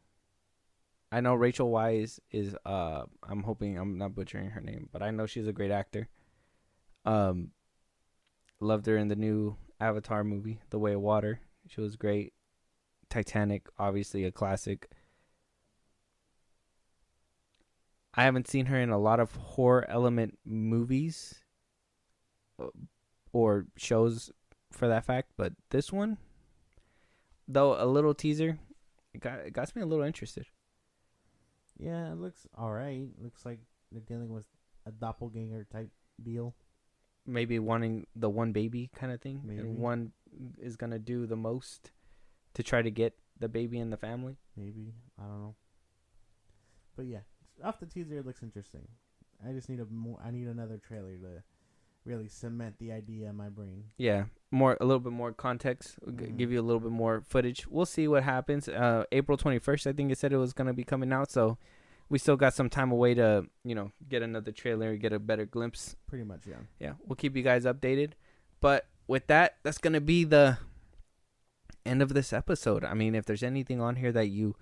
I know Rachel Weisz is I'm hoping I'm not butchering her name, but I know she's a great actor. Loved her in the new Avatar movie, The Way of Water. She was great. Titanic, obviously a classic. I haven't seen her in a lot of horror element movies or shows for that fact, but this one, though a little teaser, it got me a little interested. Yeah, it looks alright. Looks like they're dealing with a doppelganger type deal. Maybe wanting the one baby kind of thing. Maybe. And one is going to do the most to try to get the baby in the family. Maybe. I don't know. But yeah, off the teaser, it looks interesting. I just need I need another trailer to really cement the idea in my brain. Yeah, a little bit more context. Give you a little bit more footage. We'll see what happens. April 21st, I think it said it was going to be coming out. So we still got some time away to, get another trailer, get a better glimpse. Pretty much, yeah. Yeah, we'll keep you guys updated. But with that, that's going to be the end of this episode. I mean, if there's anything on here that you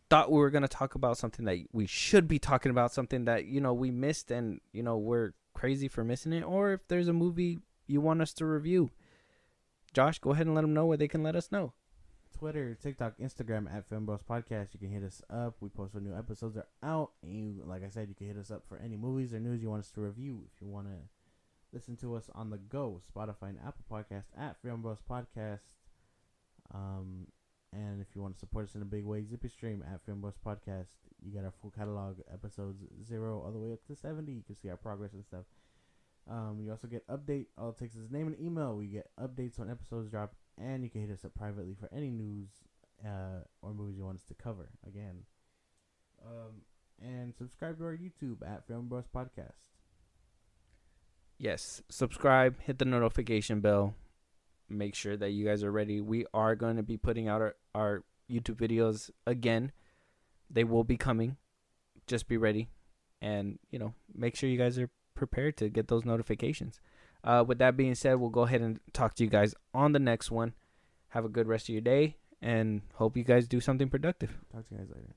thought we were going to talk about, something that we should be talking about, something that, we missed and, we're crazy for missing it, or if there's a movie you want us to review, Josh, go ahead and let them know where they can let us know. Twitter, TikTok, Instagram at FilmBros Podcast. You can hit us up. We post when new episodes are out. And like I said, you can hit us up for any movies or news you want us to review. If you want to Listen to us on the go, Spotify and Apple Podcast at FilmBros Podcast. And if you want to support us in a big way, Zippy Stream at FilmBros Podcast. You got our full catalog, episodes 0 all the way up to 70. You can see our progress and stuff. You also get update. All it takes is name and email. We get updates when episodes drop, and you can hit us up privately for any news or movies you want us to cover. Again, and subscribe to our YouTube at FilmBros Podcast. Yes, subscribe, hit the notification bell. Make sure that you guys are ready. We are going to be putting out our YouTube videos again. They will be coming. Just be ready, and make sure you guys are prepared to get those notifications. With that being said, we'll go ahead and talk to you guys on the next one. Have a good rest of your day, and hope you guys do something productive. Talk to you guys later.